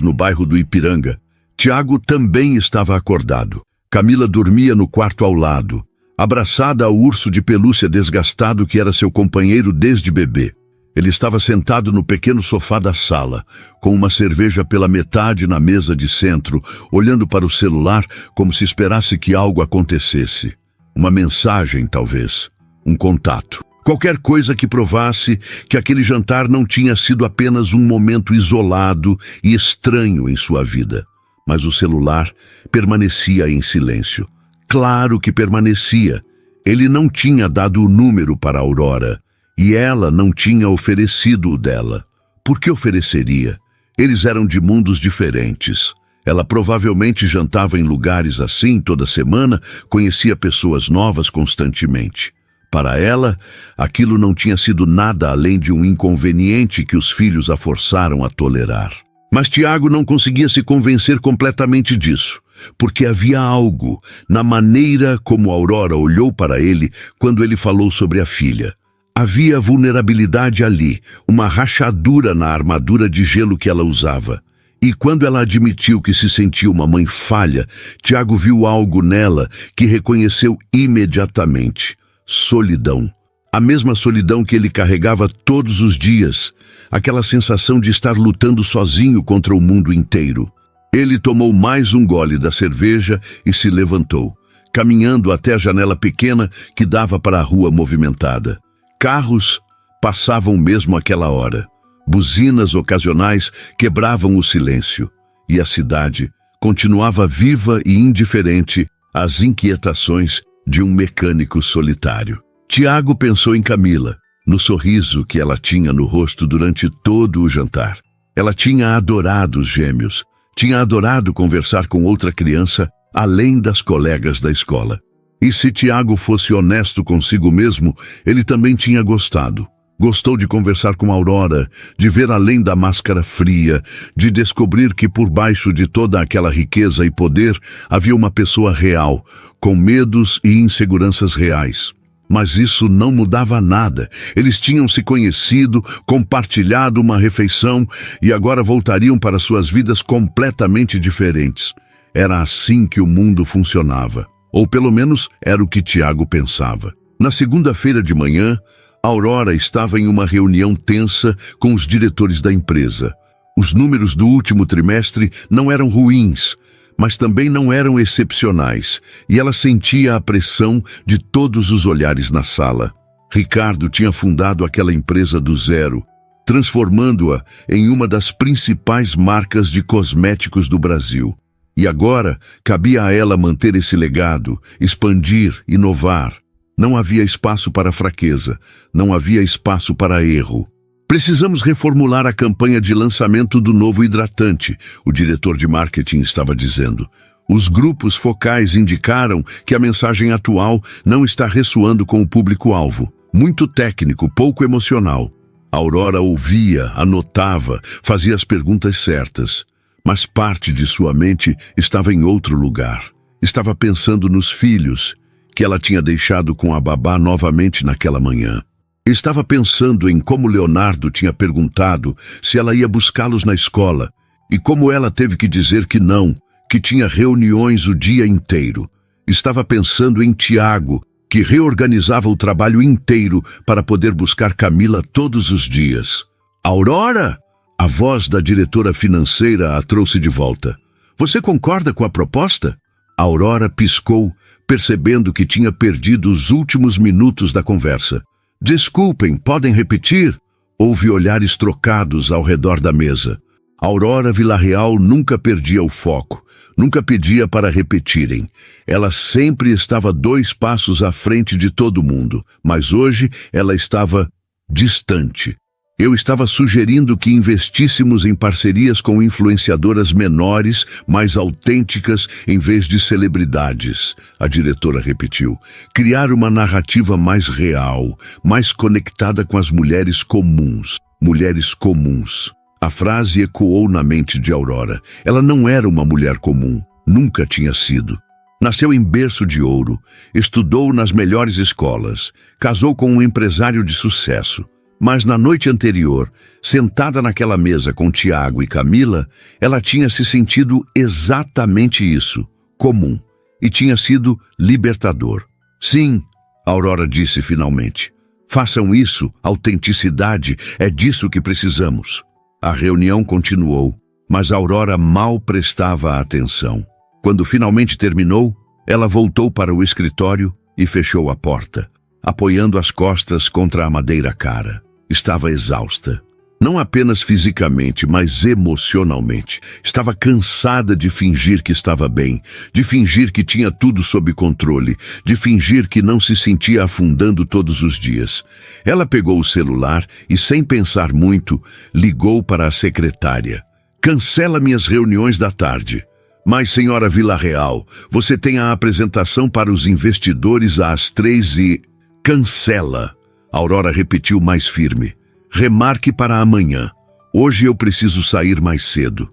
no bairro do Ipiranga, Tiago também estava acordado. Camila dormia no quarto ao lado, abraçada ao urso de pelúcia desgastado que era seu companheiro desde bebê. Ele estava sentado no pequeno sofá da sala, com uma cerveja pela metade na mesa de centro, olhando para o celular como se esperasse que algo acontecesse. Uma mensagem, talvez. Um contato. Qualquer coisa que provasse que aquele jantar não tinha sido apenas um momento isolado e estranho em sua vida. Mas o celular permanecia em silêncio. Claro que permanecia. Ele não tinha dado o número para Aurora. E ela não tinha oferecido o dela. Por que ofereceria? Eles eram de mundos diferentes. Ela provavelmente jantava em lugares assim toda semana, conhecia pessoas novas constantemente. Para ela, aquilo não tinha sido nada além de um inconveniente que os filhos a forçaram a tolerar. Mas Tiago não conseguia se convencer completamente disso, porque havia algo na maneira como Aurora olhou para ele quando ele falou sobre a filha. Havia vulnerabilidade ali, uma rachadura na armadura de gelo que ela usava. E quando ela admitiu que se sentia uma mãe falha, Tiago viu algo nela que reconheceu imediatamente. Solidão. A mesma solidão que ele carregava todos os dias. Aquela sensação de estar lutando sozinho contra o mundo inteiro. Ele tomou mais um gole da cerveja e se levantou, caminhando até a janela pequena que dava para a rua movimentada. Carros passavam mesmo àquela hora. Buzinas ocasionais quebravam o silêncio. E a cidade continuava viva e indiferente às inquietações de um mecânico solitário. Tiago pensou em Camila, no sorriso que ela tinha no rosto durante todo o jantar. Ela tinha adorado os gêmeos. Tinha adorado conversar com outra criança, além das colegas da escola. E se Tiago fosse honesto consigo mesmo, ele também tinha gostado. Gostou de conversar com Aurora, de ver além da máscara fria, de descobrir que por baixo de toda aquela riqueza e poder havia uma pessoa real, com medos e inseguranças reais. Mas isso não mudava nada. Eles tinham se conhecido, compartilhado uma refeição e agora voltariam para suas vidas completamente diferentes. Era assim que o mundo funcionava. Ou pelo menos era o que Tiago pensava. Na segunda-feira de manhã, Aurora estava em uma reunião tensa com os diretores da empresa. Os números do último trimestre não eram ruins, mas também não eram excepcionais, e ela sentia a pressão de todos os olhares na sala. Ricardo tinha fundado aquela empresa do zero, transformando-a em uma das principais marcas de cosméticos do Brasil. E agora cabia a ela manter esse legado, expandir, inovar. Não havia espaço para fraqueza, não havia espaço para erro. Precisamos reformular a campanha de lançamento do novo hidratante, o diretor de marketing estava dizendo. Os grupos focais indicaram que a mensagem atual não está ressoando com o público-alvo. Muito técnico, pouco emocional. A Aurora ouvia, anotava, fazia as perguntas certas. Mas parte de sua mente estava em outro lugar. Estava pensando nos filhos, que ela tinha deixado com a babá novamente naquela manhã. Estava pensando em como Leonardo tinha perguntado se ela ia buscá-los na escola, e como ela teve que dizer que não, que tinha reuniões o dia inteiro. Estava pensando em Tiago, que reorganizava o trabalho inteiro para poder buscar Camila todos os dias. Aurora! A voz da diretora financeira a trouxe de volta. Você concorda com a proposta? A Aurora piscou, percebendo que tinha perdido os últimos minutos da conversa. Desculpem, podem repetir? Houve olhares trocados ao redor da mesa. Aurora Villarreal nunca perdia o foco, nunca pedia para repetirem. Ela sempre estava 2 passos à frente de todo mundo, mas hoje ela estava distante. Eu estava sugerindo que investíssemos em parcerias com influenciadoras menores, mais autênticas, em vez de celebridades, a diretora repetiu. Criar uma narrativa mais real, mais conectada com as mulheres comuns. Mulheres comuns. A frase ecoou na mente de Aurora. Ela não era uma mulher comum. Nunca tinha sido. Nasceu em berço de ouro, estudou nas melhores escolas, casou com um empresário de sucesso. Mas na noite anterior, sentada naquela mesa com Tiago e Camila, ela tinha se sentido exatamente isso, comum. e tinha sido libertador. Sim, Aurora disse finalmente. Façam isso, autenticidade, é disso que precisamos. A reunião continuou, mas Aurora mal prestava atenção. Quando finalmente terminou, ela voltou para o escritório e fechou a porta, apoiando as costas contra a madeira cara. Estava exausta. Não apenas fisicamente, mas emocionalmente. Estava cansada de fingir que estava bem, de fingir que tinha tudo sob controle, de fingir que não se sentia afundando todos os dias. Ela pegou o celular e, sem pensar muito, ligou para a secretária. Cancela minhas reuniões da tarde. Mas, senhora Villarreal, você tem a apresentação para os investidores às 3 e... Cancela. Aurora repetiu mais firme. Remarque para amanhã. Hoje eu preciso sair mais cedo.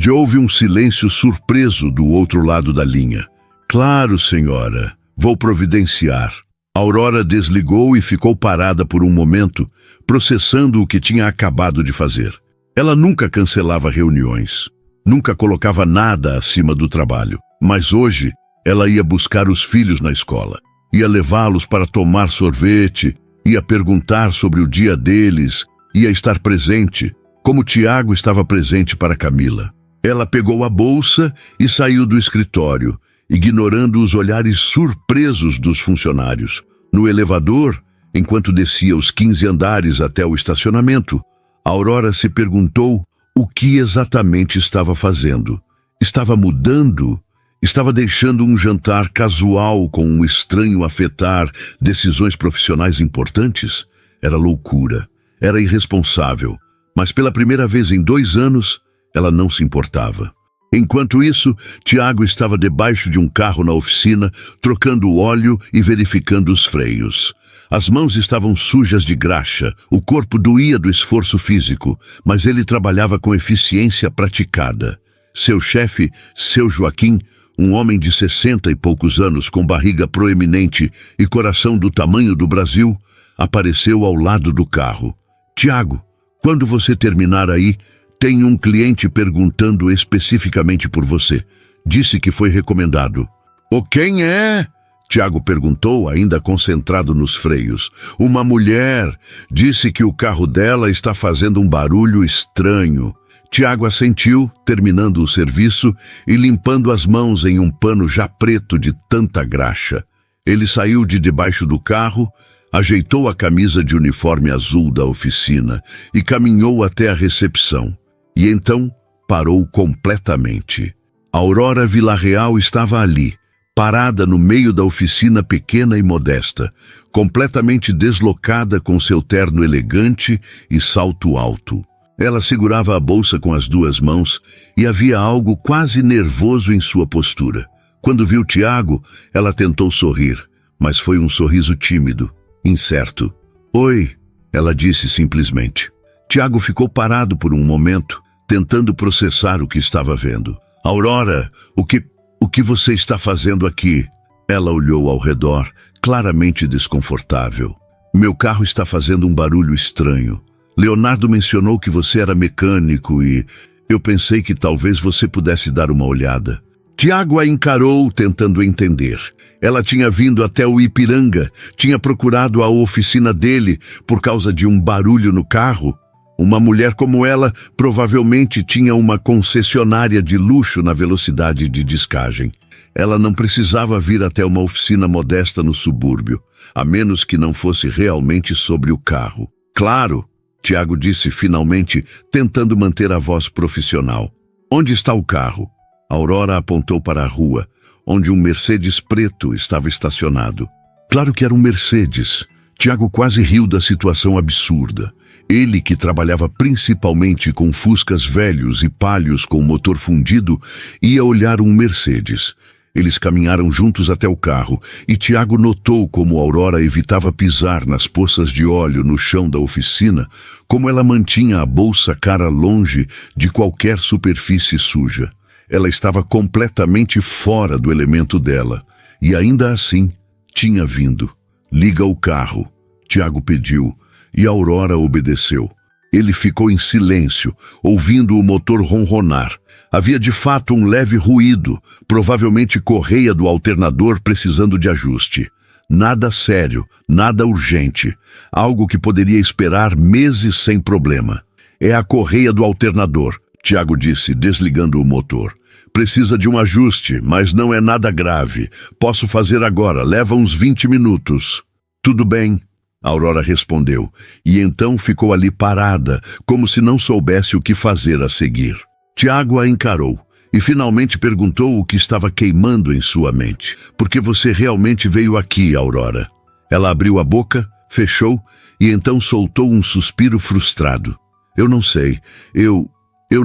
Houve um silêncio surpreso do outro lado da linha. Claro, senhora. Vou providenciar. Aurora desligou e ficou parada por um momento, processando o que tinha acabado de fazer. Ela nunca cancelava reuniões. Nunca colocava nada acima do trabalho. Mas hoje, ela ia buscar os filhos na escola. Ia levá-los para tomar sorvete, ia perguntar sobre o dia deles, ia estar presente, como Tiago estava presente para Camila. Ela pegou a bolsa e saiu do escritório, ignorando os olhares surpresos dos funcionários. No elevador, enquanto descia os 15 andares até o estacionamento, Aurora se perguntou o que exatamente estava fazendo. Estava mudando? Estava deixando um jantar casual com um estranho afetar decisões profissionais importantes? Era loucura, era irresponsável, mas pela primeira vez em 2 anos, ela não se importava. Enquanto isso, Tiago estava debaixo de um carro na oficina, trocando o óleo e verificando os freios. As mãos estavam sujas de graxa, o corpo doía do esforço físico, mas ele trabalhava com eficiência praticada. Seu chefe, seu Joaquim, um homem de 60 e poucos anos com barriga proeminente e coração do tamanho do Brasil, apareceu ao lado do carro. Tiago, quando você terminar aí, tem um cliente perguntando especificamente por você. Disse que foi recomendado. O quem é? Tiago perguntou, ainda concentrado nos freios. Uma mulher. Disse que o carro dela está fazendo um barulho estranho. Tiago assentiu, terminando o serviço e limpando as mãos em um pano já preto de tanta graxa. Ele saiu de debaixo do carro, ajeitou a camisa de uniforme azul da oficina e caminhou até a recepção. E então parou completamente. Aurora Villarreal estava ali, parada no meio da oficina pequena e modesta, completamente deslocada com seu terno elegante e salto alto. Ela segurava a bolsa com as 2 mãos e havia algo quase nervoso em sua postura. Quando viu Tiago, ela tentou sorrir, mas foi um sorriso tímido, incerto. Oi, ela disse simplesmente. Tiago ficou parado por um momento, tentando processar o que estava vendo. Aurora, o que você está fazendo aqui? Ela olhou ao redor, claramente desconfortável. Meu carro está fazendo um barulho estranho. Leonardo mencionou que você era mecânico e eu pensei que talvez você pudesse dar uma olhada. Tiago a encarou, tentando entender. Ela tinha vindo até o Ipiranga, tinha procurado a oficina dele por causa de um barulho no carro. Uma mulher como ela provavelmente tinha uma concessionária de luxo na velocidade de descagem. Ela não precisava vir até uma oficina modesta no subúrbio, a menos que não fosse realmente sobre o carro. Claro, Tiago disse finalmente, tentando manter a voz profissional. Onde está o carro? Aurora apontou para a rua, onde um Mercedes preto estava estacionado. Claro que era um Mercedes. Tiago quase riu da situação absurda. Ele, que trabalhava principalmente com Fuscas velhos e Palhos com motor fundido, ia olhar um Mercedes. Eles caminharam juntos até o carro e Tiago notou como Aurora evitava pisar nas poças de óleo no chão da oficina, como ela mantinha a bolsa cara longe de qualquer superfície suja. Ela estava completamente fora do elemento dela e ainda assim tinha vindo. Liga o carro, Tiago pediu, e Aurora obedeceu. Ele ficou em silêncio, ouvindo o motor ronronar. Havia de fato um leve ruído, provavelmente correia do alternador precisando de ajuste. Nada sério, nada urgente. Algo que poderia esperar meses sem problema. É a correia do alternador, Tiago disse, desligando o motor. Precisa de um ajuste, mas não é nada grave. Posso fazer agora, leva uns 20 minutos. Tudo bem, Aurora respondeu, e então ficou ali parada, como se não soubesse o que fazer a seguir. Tiago a encarou e finalmente perguntou o que estava queimando em sua mente. Por que você realmente veio aqui, Aurora? Ela abriu a boca, fechou e então soltou um suspiro frustrado. Eu não sei, eu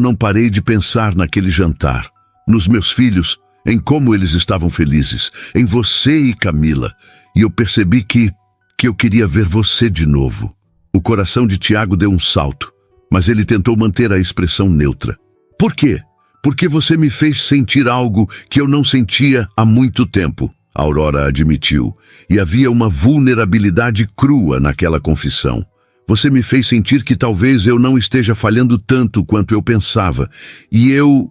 não parei de pensar naquele jantar, nos meus filhos, em como eles estavam felizes, em você e Camila, e eu percebi que eu queria ver você de novo. O coração de Tiago deu um salto, mas ele tentou manter a expressão neutra. Por quê? Porque você me fez sentir algo que eu não sentia há muito tempo, Aurora admitiu, e havia uma vulnerabilidade crua naquela confissão. Você me fez sentir que talvez eu não esteja falhando tanto quanto eu pensava, e eu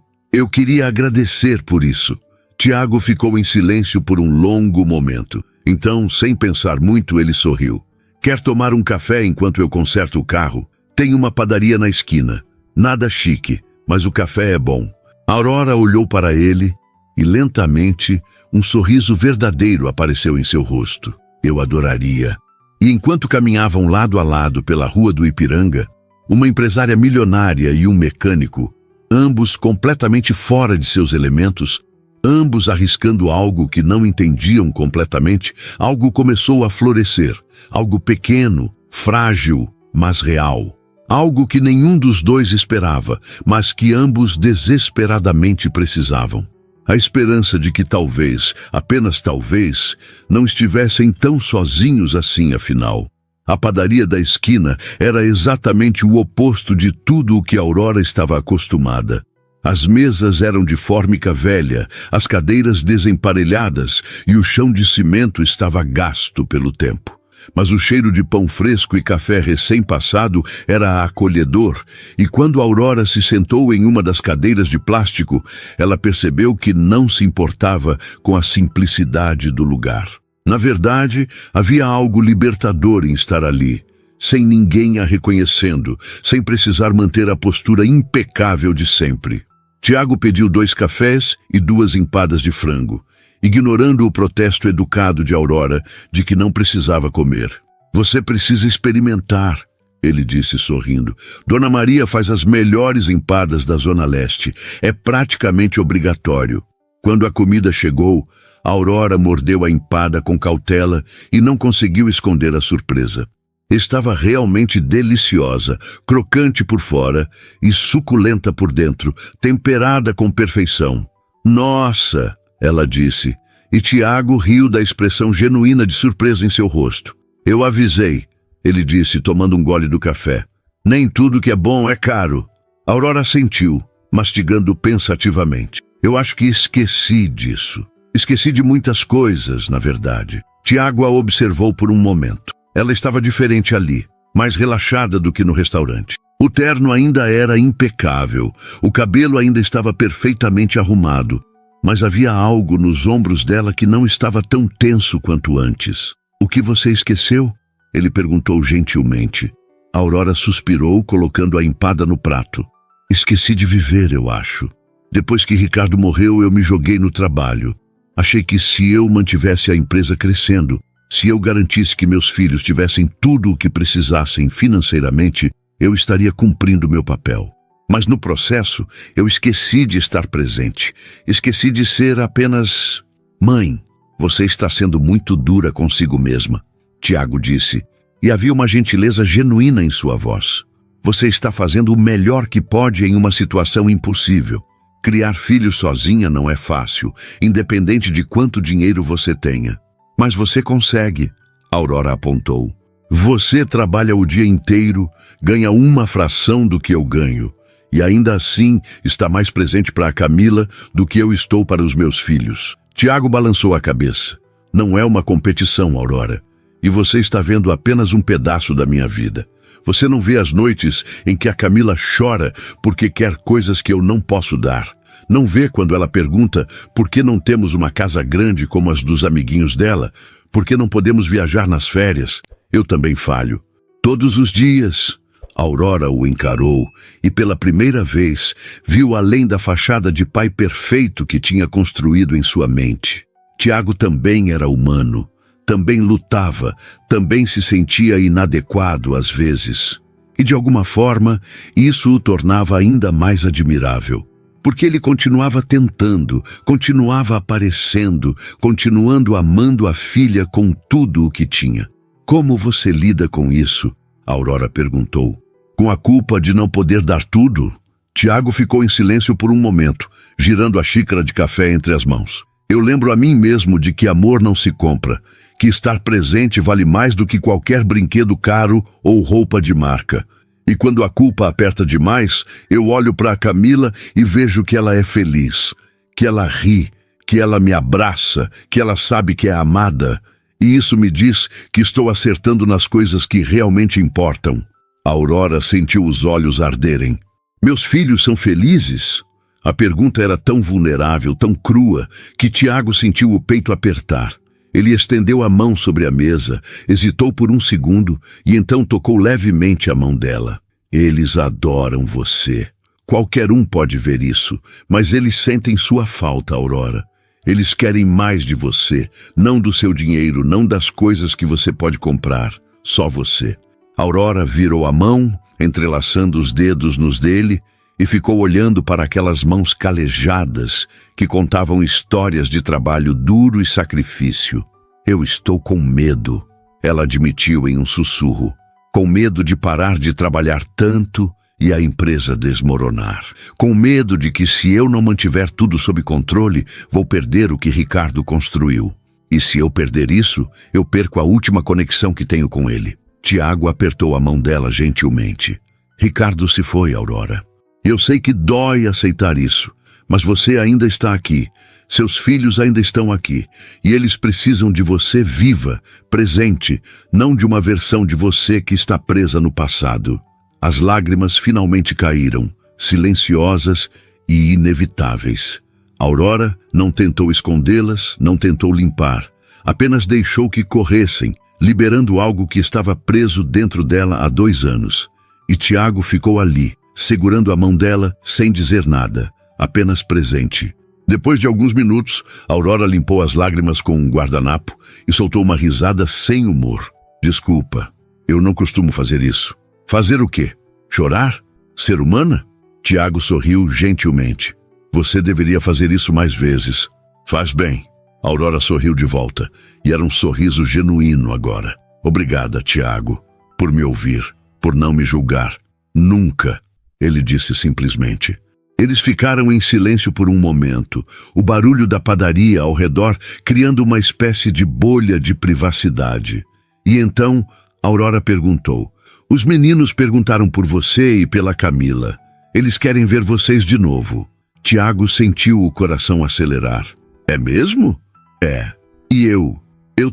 queria agradecer por isso. Tiago ficou em silêncio por um longo momento. Então, sem pensar muito, ele sorriu. Quer tomar um café enquanto eu conserto o carro? Tem uma padaria na esquina. Nada chique, mas o café é bom. Aurora olhou para ele e, lentamente, um sorriso verdadeiro apareceu em seu rosto. Eu adoraria. E enquanto caminhavam lado a lado pela rua do Ipiranga, uma empresária milionária e um mecânico, ambos completamente fora de seus elementos, ambos arriscando algo que não entendiam completamente, algo começou a florescer, algo pequeno, frágil, mas real. Algo que nenhum dos dois esperava, mas que ambos desesperadamente precisavam. A esperança de que talvez, apenas talvez, não estivessem tão sozinhos assim afinal. A padaria da esquina era exatamente o oposto de tudo o que Aurora estava acostumada. As mesas eram de fórmica velha, as cadeiras desemparelhadas e o chão de cimento estava gasto pelo tempo. Mas o cheiro de pão fresco e café recém-passado era acolhedor, e quando Aurora se sentou em uma das cadeiras de plástico, ela percebeu que não se importava com a simplicidade do lugar. Na verdade, havia algo libertador em estar ali, sem ninguém a reconhecendo, sem precisar manter a postura impecável de sempre. Tiago pediu 2 cafés e 2 empadas de frango, ignorando o protesto educado de Aurora de que não precisava comer. Você precisa experimentar, ele disse sorrindo. Dona Maria faz as melhores empadas da Zona Leste. É praticamente obrigatório. Quando a comida chegou, Aurora mordeu a empada com cautela e não conseguiu esconder a surpresa. Estava realmente deliciosa, crocante por fora e suculenta por dentro, temperada com perfeição. Nossa! Ela disse, e Tiago riu da expressão genuína de surpresa em seu rosto. Eu avisei, ele disse, tomando um gole do café. Nem tudo que é bom é caro. Aurora assentiu, mastigando pensativamente. Eu acho que esqueci disso. Esqueci de muitas coisas, na verdade. Tiago a observou por um momento. Ela estava diferente ali, mais relaxada do que no restaurante. O terno ainda era impecável, o cabelo ainda estava perfeitamente arrumado, mas havia algo nos ombros dela que não estava tão tenso quanto antes. O que você esqueceu? Ele perguntou gentilmente. Aurora suspirou, colocando a empada no prato. Esqueci de viver, eu acho. Depois que Ricardo morreu, eu me joguei no trabalho. Achei que se eu mantivesse a empresa crescendo, se eu garantisse que meus filhos tivessem tudo o que precisassem financeiramente, eu estaria cumprindo meu papel. Mas no processo, eu esqueci de estar presente. Esqueci de ser apenas mãe. Você está sendo muito dura consigo mesma, Tiago disse, e havia uma gentileza genuína em sua voz. Você está fazendo o melhor que pode em uma situação impossível. Criar filhos sozinha não é fácil, independente de quanto dinheiro você tenha. Mas você consegue, Aurora apontou. Você trabalha o dia inteiro, ganha uma fração do que eu ganho, e ainda assim está mais presente para a Camila do que eu estou para os meus filhos. Tiago balançou a cabeça. Não é uma competição, Aurora, e você está vendo apenas um pedaço da minha vida. Você não vê as noites em que a Camila chora porque quer coisas que eu não posso dar. Não vê quando ela pergunta por que não temos uma casa grande como as dos amiguinhos dela, por que não podemos viajar nas férias. Eu também falho. Todos os dias. Aurora o encarou e pela primeira vez viu além da fachada de pai perfeito que tinha construído em sua mente. Tiago também era humano, também lutava, também se sentia inadequado às vezes. E de alguma forma, isso o tornava ainda mais admirável. Porque ele continuava tentando, continuava aparecendo, continuando amando a filha com tudo o que tinha. Como você lida com isso? Aurora perguntou. Com a culpa de não poder dar tudo? Tiago ficou em silêncio por um momento, girando a xícara de café entre as mãos. Eu lembro a mim mesmo de que amor não se compra, que estar presente vale mais do que qualquer brinquedo caro ou roupa de marca. E quando a culpa aperta demais, eu olho para a Camila e vejo que ela é feliz, que ela ri, que ela me abraça, que ela sabe que é amada. E isso me diz que estou acertando nas coisas que realmente importam. Aurora sentiu os olhos arderem. Meus filhos são felizes? A pergunta era tão vulnerável, tão crua, que Tiago sentiu o peito apertar. Ele estendeu a mão sobre a mesa, hesitou por um segundo e então tocou levemente a mão dela. Eles adoram você. Qualquer um pode ver isso, mas eles sentem sua falta, Aurora. Eles querem mais de você, não do seu dinheiro, não das coisas que você pode comprar, só você. Aurora virou a mão, entrelaçando os dedos nos dele, e ficou olhando para aquelas mãos calejadas que contavam histórias de trabalho duro e sacrifício. Eu estou com medo, ela admitiu em um sussurro. Com medo de parar de trabalhar tanto e a empresa desmoronar. Com medo de que se eu não mantiver tudo sob controle, vou perder o que Ricardo construiu. E se eu perder isso, eu perco a última conexão que tenho com ele. Tiago apertou a mão dela gentilmente. Ricardo se foi, Aurora. Eu sei que dói aceitar isso, mas você ainda está aqui. Seus filhos ainda estão aqui, e eles precisam de você viva, presente, não de uma versão de você que está presa no passado. As lágrimas finalmente caíram, silenciosas e inevitáveis. Aurora não tentou escondê-las, não tentou limpar, apenas deixou que corressem, liberando algo que estava preso dentro dela há 2 anos. E Tiago ficou ali, segurando a mão dela, sem dizer nada, apenas presente. Depois de alguns minutos, Aurora limpou as lágrimas com um guardanapo e soltou uma risada sem humor. Desculpa, eu não costumo fazer isso. Fazer o quê? Chorar? Ser humana? Tiago sorriu gentilmente. Você deveria fazer isso mais vezes. Faz bem. Aurora sorriu de volta, e era um sorriso genuíno agora. Obrigada, Tiago, por me ouvir, por não me julgar. Nunca, ele disse simplesmente. Eles ficaram em silêncio por um momento, o barulho da padaria ao redor criando uma espécie de bolha de privacidade. E então, Aurora perguntou, os meninos perguntaram por você e pela Camila. Eles querem ver vocês de novo. Tiago sentiu o coração acelerar. É mesmo? É. E eu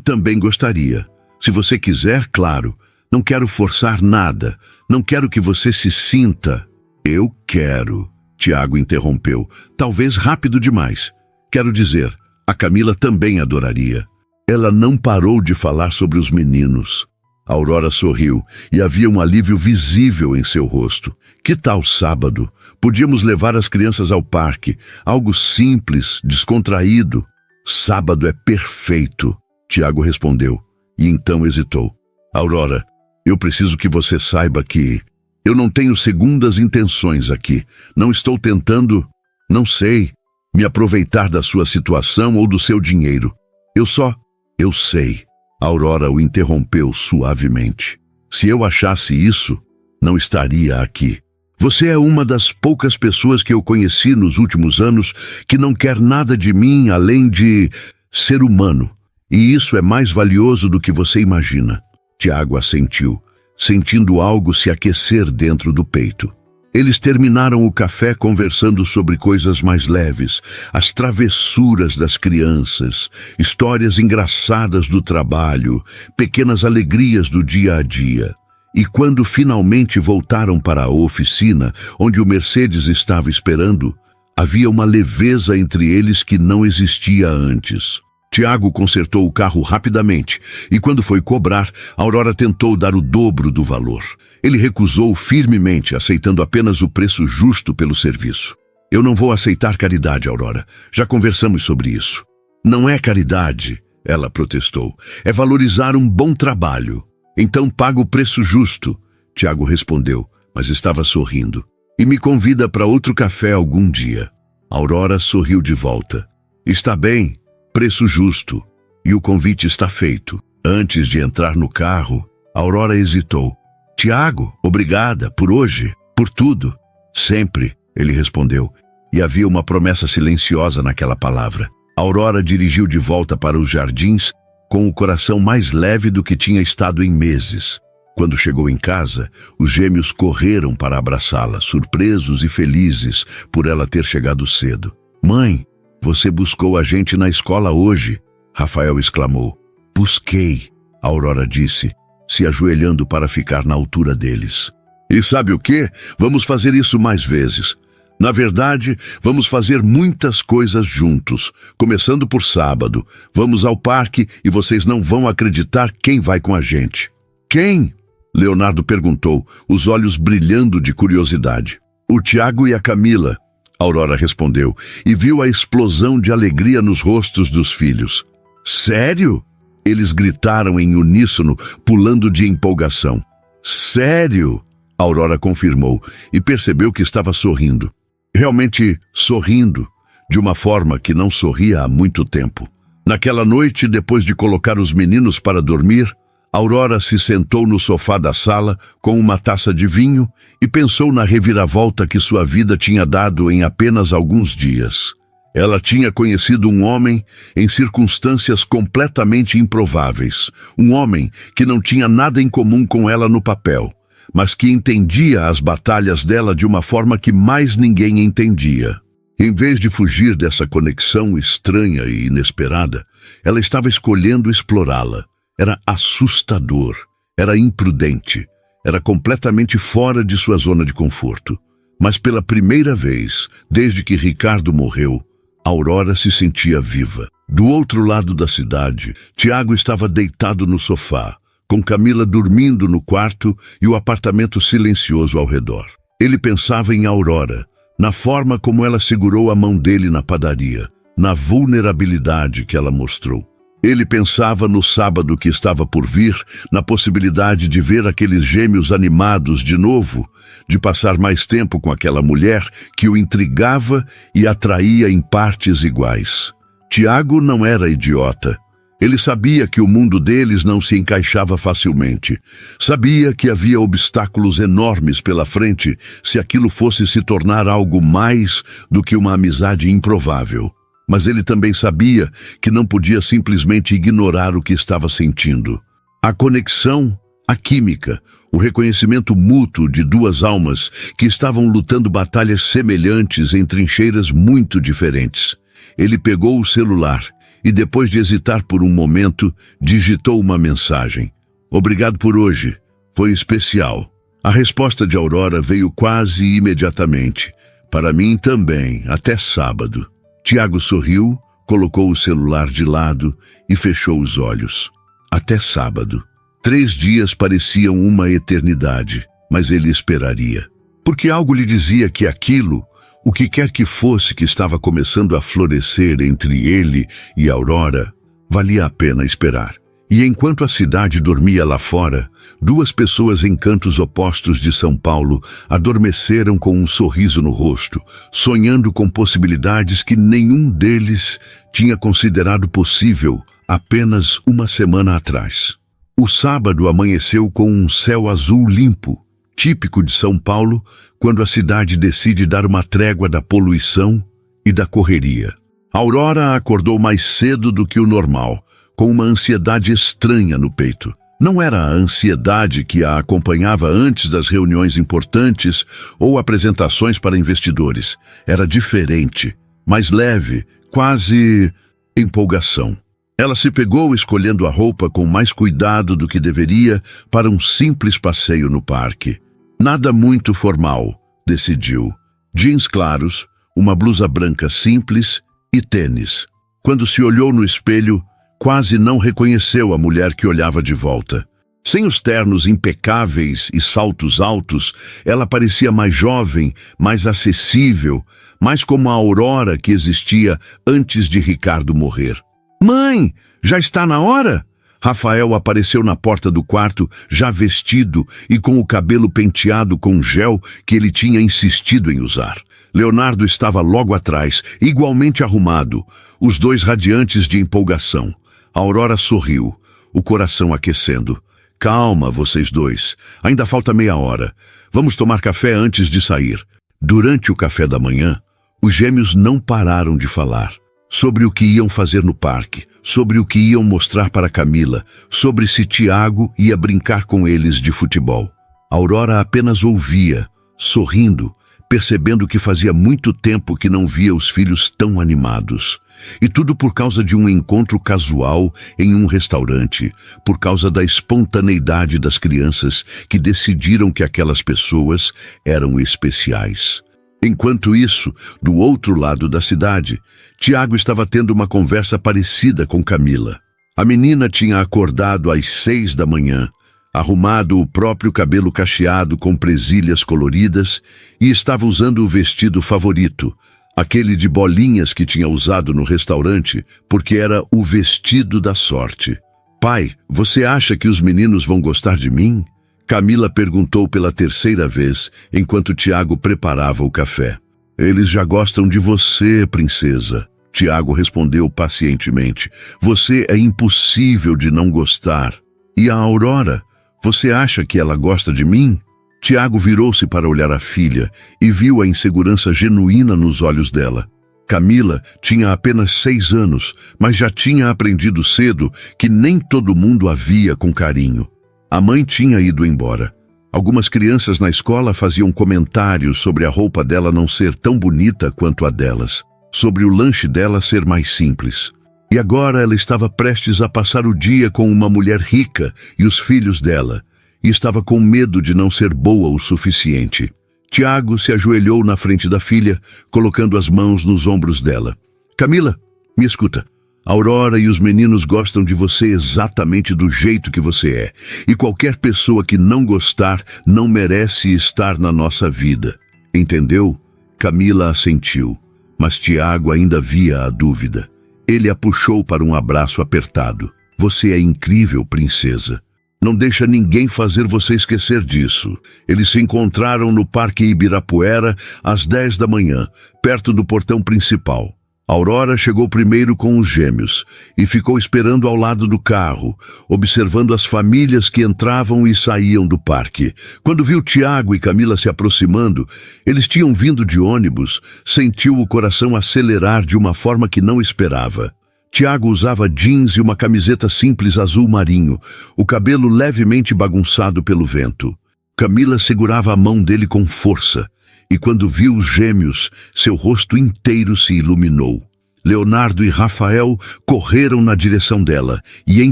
também gostaria. Se você quiser, claro. Não quero forçar nada. Não quero que você se sinta. Eu quero. Tiago interrompeu, talvez rápido demais. Quero dizer, a Camila também adoraria. Ela não parou de falar sobre os meninos. Aurora sorriu e havia um alívio visível em seu rosto. Que tal sábado? Podíamos levar as crianças ao parque. Algo simples, descontraído. Sábado é perfeito, Tiago respondeu. E então hesitou. Aurora, eu preciso que você saiba que eu não tenho segundas intenções aqui. Não estou tentando, não sei, me aproveitar da sua situação ou do seu dinheiro. Eu sei. Aurora o interrompeu suavemente. Se eu achasse isso, não estaria aqui. Você é uma das poucas pessoas que eu conheci nos últimos anos que não quer nada de mim além de ser humano. E isso é mais valioso do que você imagina. Tiago assentiu, sentindo algo se aquecer dentro do peito. Eles terminaram o café conversando sobre coisas mais leves, as travessuras das crianças, histórias engraçadas do trabalho, pequenas alegrias do dia a dia. E quando finalmente voltaram para a oficina, onde o Mercedes estava esperando, havia uma leveza entre eles que não existia antes. Tiago consertou o carro rapidamente, e quando foi cobrar, Aurora tentou dar o dobro do valor. Ele recusou firmemente, aceitando apenas o preço justo pelo serviço. Eu não vou aceitar caridade, Aurora. Já conversamos sobre isso. Não é caridade, ela protestou. É valorizar um bom trabalho. Então paga o preço justo, Tiago respondeu, mas estava sorrindo. E me convida para outro café algum dia. Aurora sorriu de volta. Está bem, preço justo. E o convite está feito. Antes de entrar no carro, Aurora hesitou. Tiago, obrigada, por hoje, por tudo. Sempre, ele respondeu. E havia uma promessa silenciosa naquela palavra. Aurora dirigiu de volta para os jardins, com o coração mais leve do que tinha estado em meses. Quando chegou em casa, os gêmeos correram para abraçá-la, surpresos e felizes por ela ter chegado cedo. Mãe, você buscou a gente na escola hoje, Rafael exclamou. Busquei, Aurora disse, se ajoelhando para ficar na altura deles. E sabe o quê? Vamos fazer isso mais vezes. Na verdade, vamos fazer muitas coisas juntos, começando por sábado. Vamos ao parque e vocês não vão acreditar quem vai com a gente. Quem? Leonardo perguntou, os olhos brilhando de curiosidade. O Tiago e a Camila, Aurora respondeu, e viu a explosão de alegria nos rostos dos filhos. Sério? Eles gritaram em uníssono, pulando de empolgação. Sério? Aurora confirmou e percebeu que estava sorrindo. Realmente sorrindo, de uma forma que não sorria há muito tempo. Naquela noite, depois de colocar os meninos para dormir, Aurora se sentou no sofá da sala com uma taça de vinho e pensou na reviravolta que sua vida tinha dado em apenas alguns dias. Ela tinha conhecido um homem em circunstâncias completamente improváveis. Um homem que não tinha nada em comum com ela no papel, mas que entendia as batalhas dela de uma forma que mais ninguém entendia. Em vez de fugir dessa conexão estranha e inesperada, ela estava escolhendo explorá-la. Era assustador, era imprudente, era completamente fora de sua zona de conforto. Mas pela primeira vez, desde que Ricardo morreu, Aurora se sentia viva. Do outro lado da cidade, Tiago estava deitado no sofá, com Camila dormindo no quarto e o apartamento silencioso ao redor. Ele pensava em Aurora, na forma como ela segurou a mão dele na padaria, na vulnerabilidade que ela mostrou. Ele pensava no sábado que estava por vir, na possibilidade de ver aqueles gêmeos animados de novo, de passar mais tempo com aquela mulher que o intrigava e atraía em partes iguais. Tiago não era idiota. Ele sabia que o mundo deles não se encaixava facilmente. Sabia que havia obstáculos enormes pela frente se aquilo fosse se tornar algo mais do que uma amizade improvável. Mas ele também sabia que não podia simplesmente ignorar o que estava sentindo. A conexão, a química, o reconhecimento mútuo de duas almas que estavam lutando batalhas semelhantes em trincheiras muito diferentes. Ele pegou o celular e, depois de hesitar por um momento, digitou uma mensagem. Obrigado por hoje. Foi especial. A resposta de Aurora veio quase imediatamente. Para mim também, até sábado. Tiago sorriu, colocou o celular de lado e fechou os olhos. Até sábado. 3 dias pareciam uma eternidade, mas ele esperaria. Porque algo lhe dizia que aquilo, o que quer que fosse que estava começando a florescer entre ele e Aurora, valia a pena esperar. E enquanto a cidade dormia lá fora, 2 pessoas em cantos opostos de São Paulo adormeceram com um sorriso no rosto, sonhando com possibilidades que nenhum deles tinha considerado possível apenas uma semana atrás. O sábado amanheceu com um céu azul limpo, típico de São Paulo, quando a cidade decide dar uma trégua da poluição e da correria. Aurora acordou mais cedo do que o normal, com uma ansiedade estranha no peito. Não era a ansiedade que a acompanhava antes das reuniões importantes ou apresentações para investidores. Era diferente, mais leve, quase empolgação. Ela se pegou escolhendo a roupa com mais cuidado do que deveria para um simples passeio no parque. Nada muito formal, decidiu. Jeans claros, uma blusa branca simples e tênis. Quando se olhou no espelho, quase não reconheceu a mulher que olhava de volta. Sem os ternos impecáveis e saltos altos, ela parecia mais jovem, mais acessível, mais como a Aurora que existia antes de Ricardo morrer. Mãe, já está na hora? Rafael apareceu na porta do quarto, já vestido e com o cabelo penteado com gel que ele tinha insistido em usar. Leonardo estava logo atrás, igualmente arrumado, os dois radiantes de empolgação. A Aurora sorriu, o coração aquecendo. Calma, vocês dois. Ainda falta meia hora. Vamos tomar café antes de sair. Durante o café da manhã, os gêmeos não pararam de falar. Sobre o que iam fazer no parque, sobre o que iam mostrar para Camila, sobre se Tiago ia brincar com eles de futebol. Aurora apenas ouvia, sorrindo, percebendo que fazia muito tempo que não via os filhos tão animados. E tudo por causa de um encontro casual em um restaurante, por causa da espontaneidade das crianças que decidiram que aquelas pessoas eram especiais. Enquanto isso, do outro lado da cidade, Tiago estava tendo uma conversa parecida com Camila. A menina tinha acordado às 6 da manhã, arrumado o próprio cabelo cacheado com presilhas coloridas e estava usando o vestido favorito, aquele de bolinhas que tinha usado no restaurante, porque era o vestido da sorte. Pai, você acha que os meninos vão gostar de mim? Camila perguntou pela terceira vez, enquanto Tiago preparava o café. Eles já gostam de você, princesa. Tiago respondeu pacientemente. Você é impossível de não gostar. E a Aurora? Você acha que ela gosta de mim? Tiago virou-se para olhar a filha e viu a insegurança genuína nos olhos dela. Camila tinha apenas 6 anos, mas já tinha aprendido cedo que nem todo mundo a via com carinho. A mãe tinha ido embora. Algumas crianças na escola faziam comentários sobre a roupa dela não ser tão bonita quanto a delas, sobre o lanche dela ser mais simples. E agora ela estava prestes a passar o dia com uma mulher rica e os filhos dela, e estava com medo de não ser boa o suficiente. Tiago se ajoelhou na frente da filha, colocando as mãos nos ombros dela. Camila, me escuta. A Aurora e os meninos gostam de você exatamente do jeito que você é. E qualquer pessoa que não gostar não merece estar na nossa vida. Entendeu? Camila assentiu, mas Tiago ainda via a dúvida. Ele a puxou para um abraço apertado. Você é incrível, princesa. Não deixa ninguém fazer você esquecer disso. Eles se encontraram no Parque Ibirapuera às 10 da manhã, perto do portão principal. Aurora chegou primeiro com os gêmeos e ficou esperando ao lado do carro, observando as famílias que entravam e saíam do parque. Quando viu Tiago e Camila se aproximando, eles tinham vindo de ônibus, sentiu o coração acelerar de uma forma que não esperava. Tiago usava jeans e uma camiseta simples azul marinho, o cabelo levemente bagunçado pelo vento. Camila segurava a mão dele com força. E quando viu os gêmeos, seu rosto inteiro se iluminou. Leonardo e Rafael correram na direção dela, e em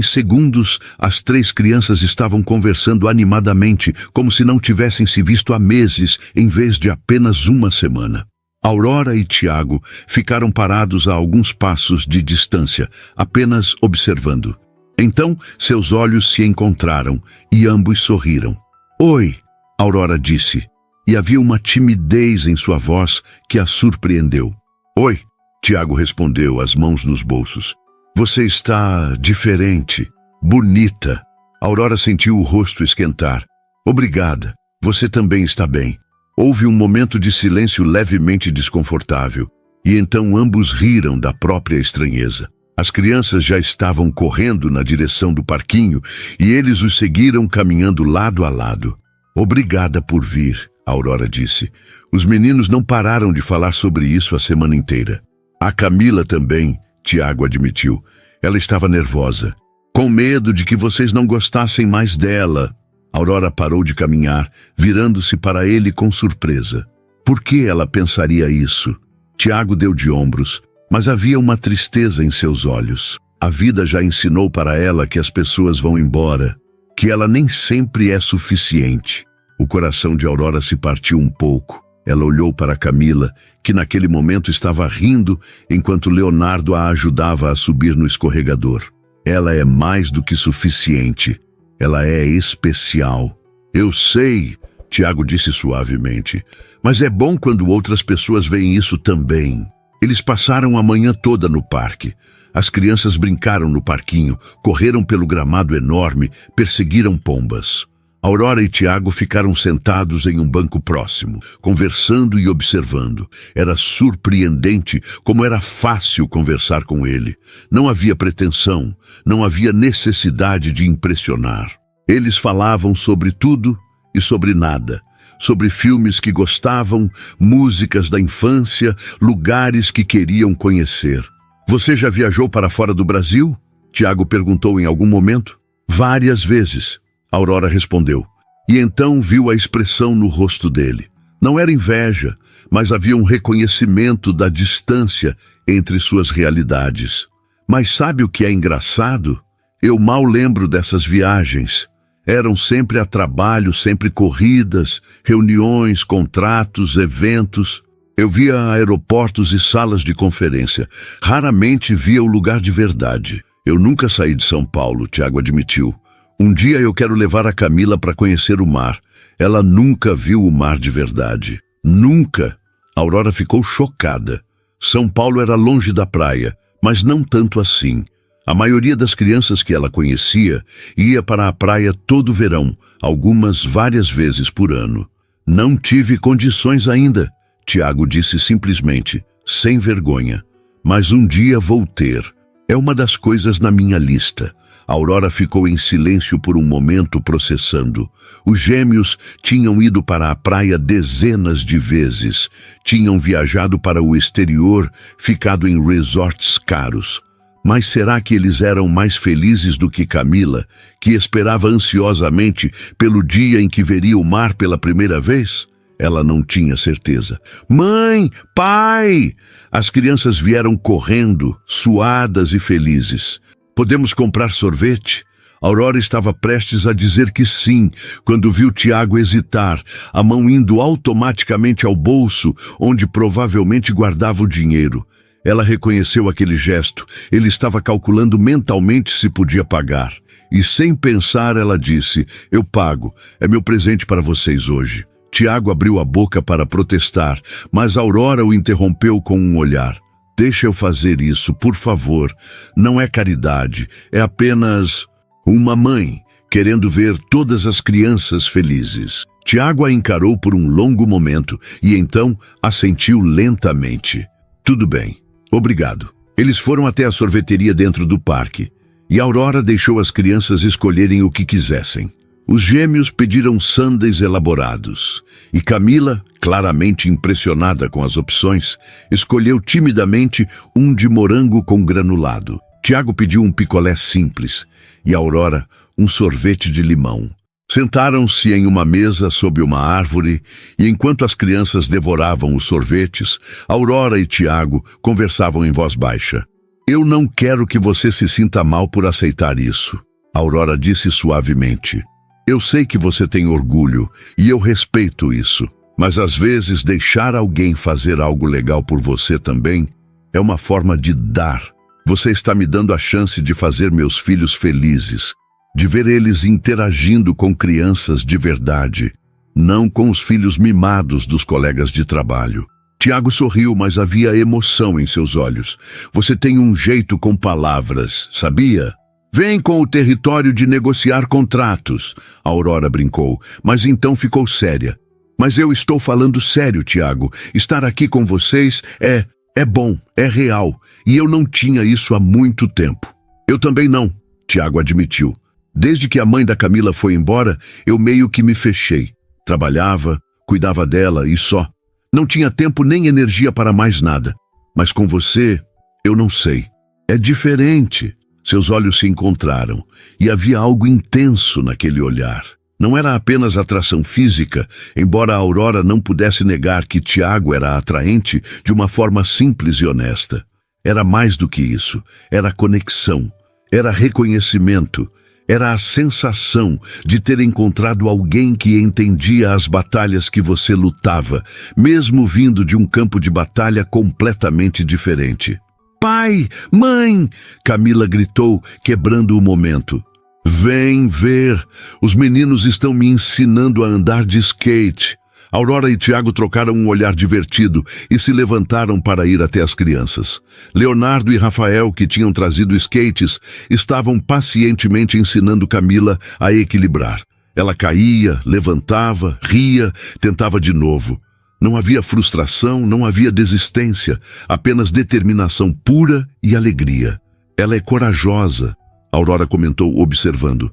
segundos as 3 crianças estavam conversando animadamente, como se não tivessem se visto há meses, em vez de apenas uma semana. Aurora e Tiago ficaram parados a alguns passos de distância, apenas observando. Então seus olhos se encontraram, e ambos sorriram. Oi, Aurora disse. E havia uma timidez em sua voz que a surpreendeu. Oi, Tiago respondeu, as mãos nos bolsos. Você está diferente, bonita. Aurora sentiu o rosto esquentar. Obrigada, você também está bem. Houve um momento de silêncio levemente desconfortável, e então ambos riram da própria estranheza. As crianças já estavam correndo na direção do parquinho, e eles os seguiram caminhando lado a lado. Obrigada por vir, Aurora disse. Os meninos não pararam de falar sobre isso a semana inteira. A Camila também, Tiago admitiu. Ela estava nervosa, com medo de que vocês não gostassem mais dela. Aurora parou de caminhar, virando-se para ele com surpresa. Por que ela pensaria isso? Tiago deu de ombros, mas havia uma tristeza em seus olhos. A vida já ensinou para ela que as pessoas vão embora, que ela nem sempre é suficiente. O coração de Aurora se partiu um pouco. Ela olhou para Camila, que naquele momento estava rindo enquanto Leonardo a ajudava a subir no escorregador. Ela é mais do que suficiente. Ela é especial. Eu sei, Tiago disse suavemente, mas é bom quando outras pessoas veem isso também. Eles passaram a manhã toda no parque. As crianças brincaram no parquinho, correram pelo gramado enorme, perseguiram pombas. Aurora e Tiago ficaram sentados em um banco próximo, conversando e observando. Era surpreendente como era fácil conversar com ele. Não havia pretensão, não havia necessidade de impressionar. Eles falavam sobre tudo e sobre nada. Sobre filmes que gostavam, músicas da infância, lugares que queriam conhecer. Você já viajou para fora do Brasil? Tiago perguntou em algum momento. Várias vezes. Aurora respondeu, e então viu a expressão no rosto dele. Não era inveja, mas havia um reconhecimento da distância entre suas realidades. Mas sabe o que é engraçado? Eu mal lembro dessas viagens. Eram sempre a trabalho, sempre corridas, reuniões, contratos, eventos. Eu via aeroportos e salas de conferência. Raramente via o lugar de verdade. Eu nunca saí de São Paulo, Tiago admitiu. Um dia eu quero levar a Camila para conhecer o mar. Ela nunca viu o mar de verdade. Nunca. Aurora ficou chocada. São Paulo era longe da praia, mas não tanto assim. A maioria das crianças que ela conhecia ia para a praia todo verão, algumas várias vezes por ano. Não tive condições ainda, Tiago disse simplesmente, sem vergonha. Mas um dia vou ter. É uma das coisas na minha lista. Aurora ficou em silêncio por um momento processando. Os gêmeos tinham ido para a praia dezenas de vezes. Tinham viajado para o exterior, ficado em resorts caros. Mas será que eles eram mais felizes do que Camila, que esperava ansiosamente pelo dia em que veria o mar pela primeira vez? Ela não tinha certeza. Mãe! Pai! As crianças vieram correndo, suadas e felizes. Podemos comprar sorvete? Aurora estava prestes a dizer que sim, quando viu Tiago hesitar, a mão indo automaticamente ao bolso, onde provavelmente guardava o dinheiro. Ela reconheceu aquele gesto. Ele estava calculando mentalmente se podia pagar. E sem pensar, ela disse, eu pago, é meu presente para vocês hoje. Tiago abriu a boca para protestar, mas Aurora o interrompeu com um olhar. Deixa eu fazer isso, por favor. Não é caridade, é apenas uma mãe querendo ver todas as crianças felizes. Tiago a encarou por um longo momento e então assentiu lentamente. Tudo bem, obrigado. Eles foram até a sorveteria dentro do parque e Aurora deixou as crianças escolherem o que quisessem. Os gêmeos pediram sundaes elaborados e Camila, claramente impressionada com as opções, escolheu timidamente um de morango com granulado. Tiago pediu um picolé simples e Aurora um sorvete de limão. Sentaram-se em uma mesa sob uma árvore e enquanto as crianças devoravam os sorvetes, Aurora e Tiago conversavam em voz baixa. Eu não quero que você se sinta mal por aceitar isso, Aurora disse suavemente. Eu sei que você tem orgulho e eu respeito isso, mas às vezes deixar alguém fazer algo legal por você também é uma forma de dar. Você está me dando a chance de fazer meus filhos felizes, de ver eles interagindo com crianças de verdade, não com os filhos mimados dos colegas de trabalho. Tiago sorriu, mas havia emoção em seus olhos. Você tem um jeito com palavras, sabia? Vem com o território de negociar contratos, Aurora brincou, mas então ficou séria. Mas eu estou falando sério, Tiago. Estar aqui com vocês é bom, é real, e eu não tinha isso há muito tempo. Eu também não, Tiago admitiu. Desde que a mãe da Camila foi embora, eu meio que me fechei. Trabalhava, cuidava dela e só. Não tinha tempo nem energia para mais nada. Mas com você, eu não sei. É diferente. Seus olhos se encontraram, e havia algo intenso naquele olhar. Não era apenas atração física, embora a Aurora não pudesse negar que Tiago era atraente de uma forma simples e honesta. Era mais do que isso. Era conexão, era reconhecimento, era a sensação de ter encontrado alguém que entendia as batalhas que você lutava, mesmo vindo de um campo de batalha completamente diferente. Pai! Mãe! Camila gritou, quebrando o momento. Vem ver! Os meninos estão me ensinando a andar de skate. Aurora e Tiago trocaram um olhar divertido e se levantaram para ir até as crianças. Leonardo e Rafael, que tinham trazido skates, estavam pacientemente ensinando Camila a equilibrar. Ela caía, levantava, ria, tentava de novo. Não havia frustração, não havia desistência, apenas determinação pura e alegria. Ela é corajosa, Aurora comentou observando.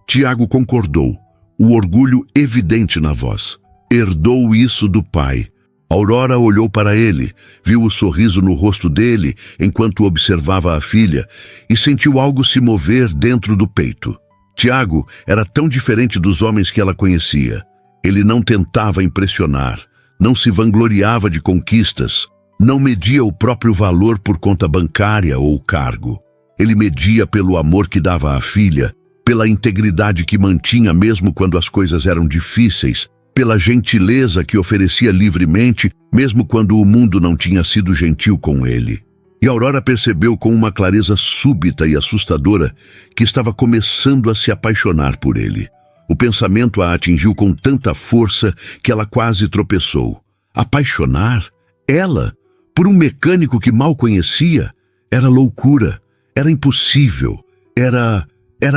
Tiago concordou, o orgulho evidente na voz. Herdou isso do pai. Aurora olhou para ele, viu o sorriso no rosto dele enquanto observava a filha e sentiu algo se mover dentro do peito. Tiago era tão diferente dos homens que ela conhecia. Ele não tentava impressionar, não se vangloriava de conquistas, não media o próprio valor por conta bancária ou cargo. Ele media pelo amor que dava à filha, pela integridade que mantinha mesmo quando as coisas eram difíceis, pela gentileza que oferecia livremente, mesmo quando o mundo não tinha sido gentil com ele. E Aurora percebeu com uma clareza súbita e assustadora que estava começando a se apaixonar por ele. O pensamento a atingiu com tanta força que ela quase tropeçou. Apaixonar? Ela? Por um mecânico que mal conhecia? Era loucura. Era impossível. Era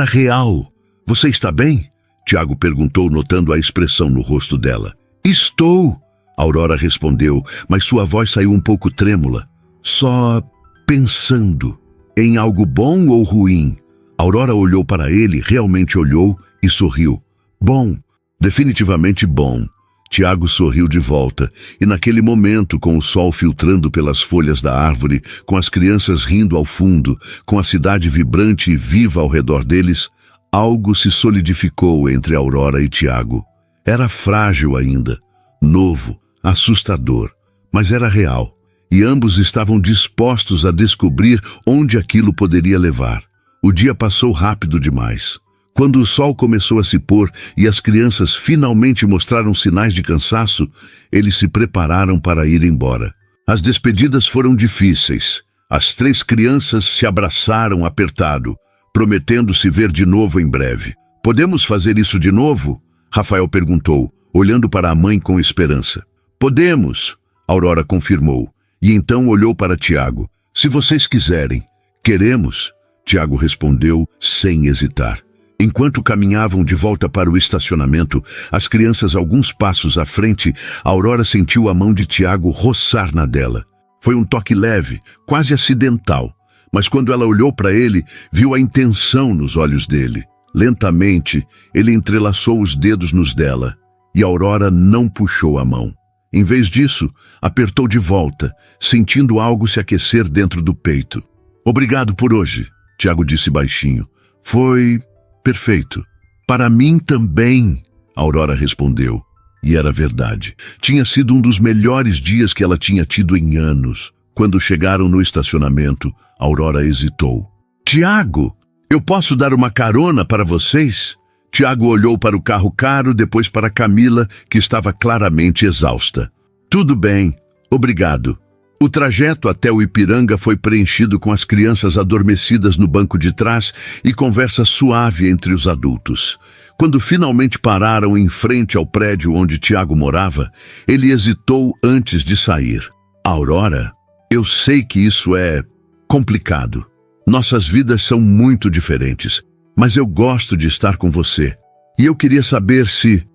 real. Você está bem? Tiago perguntou, notando a expressão no rosto dela. Estou, Aurora respondeu, mas sua voz saiu um pouco trêmula. Só pensando. Em algo bom ou ruim? Aurora olhou para ele, realmente olhou e sorriu. Bom, definitivamente bom. Tiago sorriu de volta, e naquele momento, com o sol filtrando pelas folhas da árvore, com as crianças rindo ao fundo, com a cidade vibrante e viva ao redor deles, algo se solidificou entre Aurora e Tiago. Era frágil ainda, novo, assustador, mas era real, e ambos estavam dispostos a descobrir onde aquilo poderia levar. O dia passou rápido demais. Quando o sol começou a se pôr e as crianças finalmente mostraram sinais de cansaço, eles se prepararam para ir embora. As despedidas foram difíceis. As 3 crianças se abraçaram apertado, prometendo se ver de novo em breve. Podemos fazer isso de novo? Rafael perguntou, olhando para a mãe com esperança. Podemos, Aurora confirmou, e então olhou para Tiago. Se vocês quiserem. Queremos, Tiago respondeu sem hesitar. Enquanto caminhavam de volta para o estacionamento, as crianças alguns passos à frente, Aurora sentiu a mão de Tiago roçar na dela. Foi um toque leve, quase acidental, mas quando ela olhou para ele, viu a intenção nos olhos dele. Lentamente, ele entrelaçou os dedos nos dela, e Aurora não puxou a mão. Em vez disso, apertou de volta, sentindo algo se aquecer dentro do peito. Obrigado por hoje, Tiago disse baixinho. Foi perfeito. Para mim também, Aurora respondeu. E era verdade. Tinha sido um dos melhores dias que ela tinha tido em anos. Quando chegaram no estacionamento, Aurora hesitou. Tiago, eu posso dar uma carona para vocês? Tiago olhou para o carro caro, depois para Camila, que estava claramente exausta. Tudo bem, obrigado. O trajeto até o Ipiranga foi preenchido com as crianças adormecidas no banco de trás e conversa suave entre os adultos. Quando finalmente pararam em frente ao prédio onde Tiago morava, ele hesitou antes de sair. Aurora, eu sei que isso é complicado. Nossas vidas são muito diferentes, mas eu gosto de estar com você. E eu queria saber se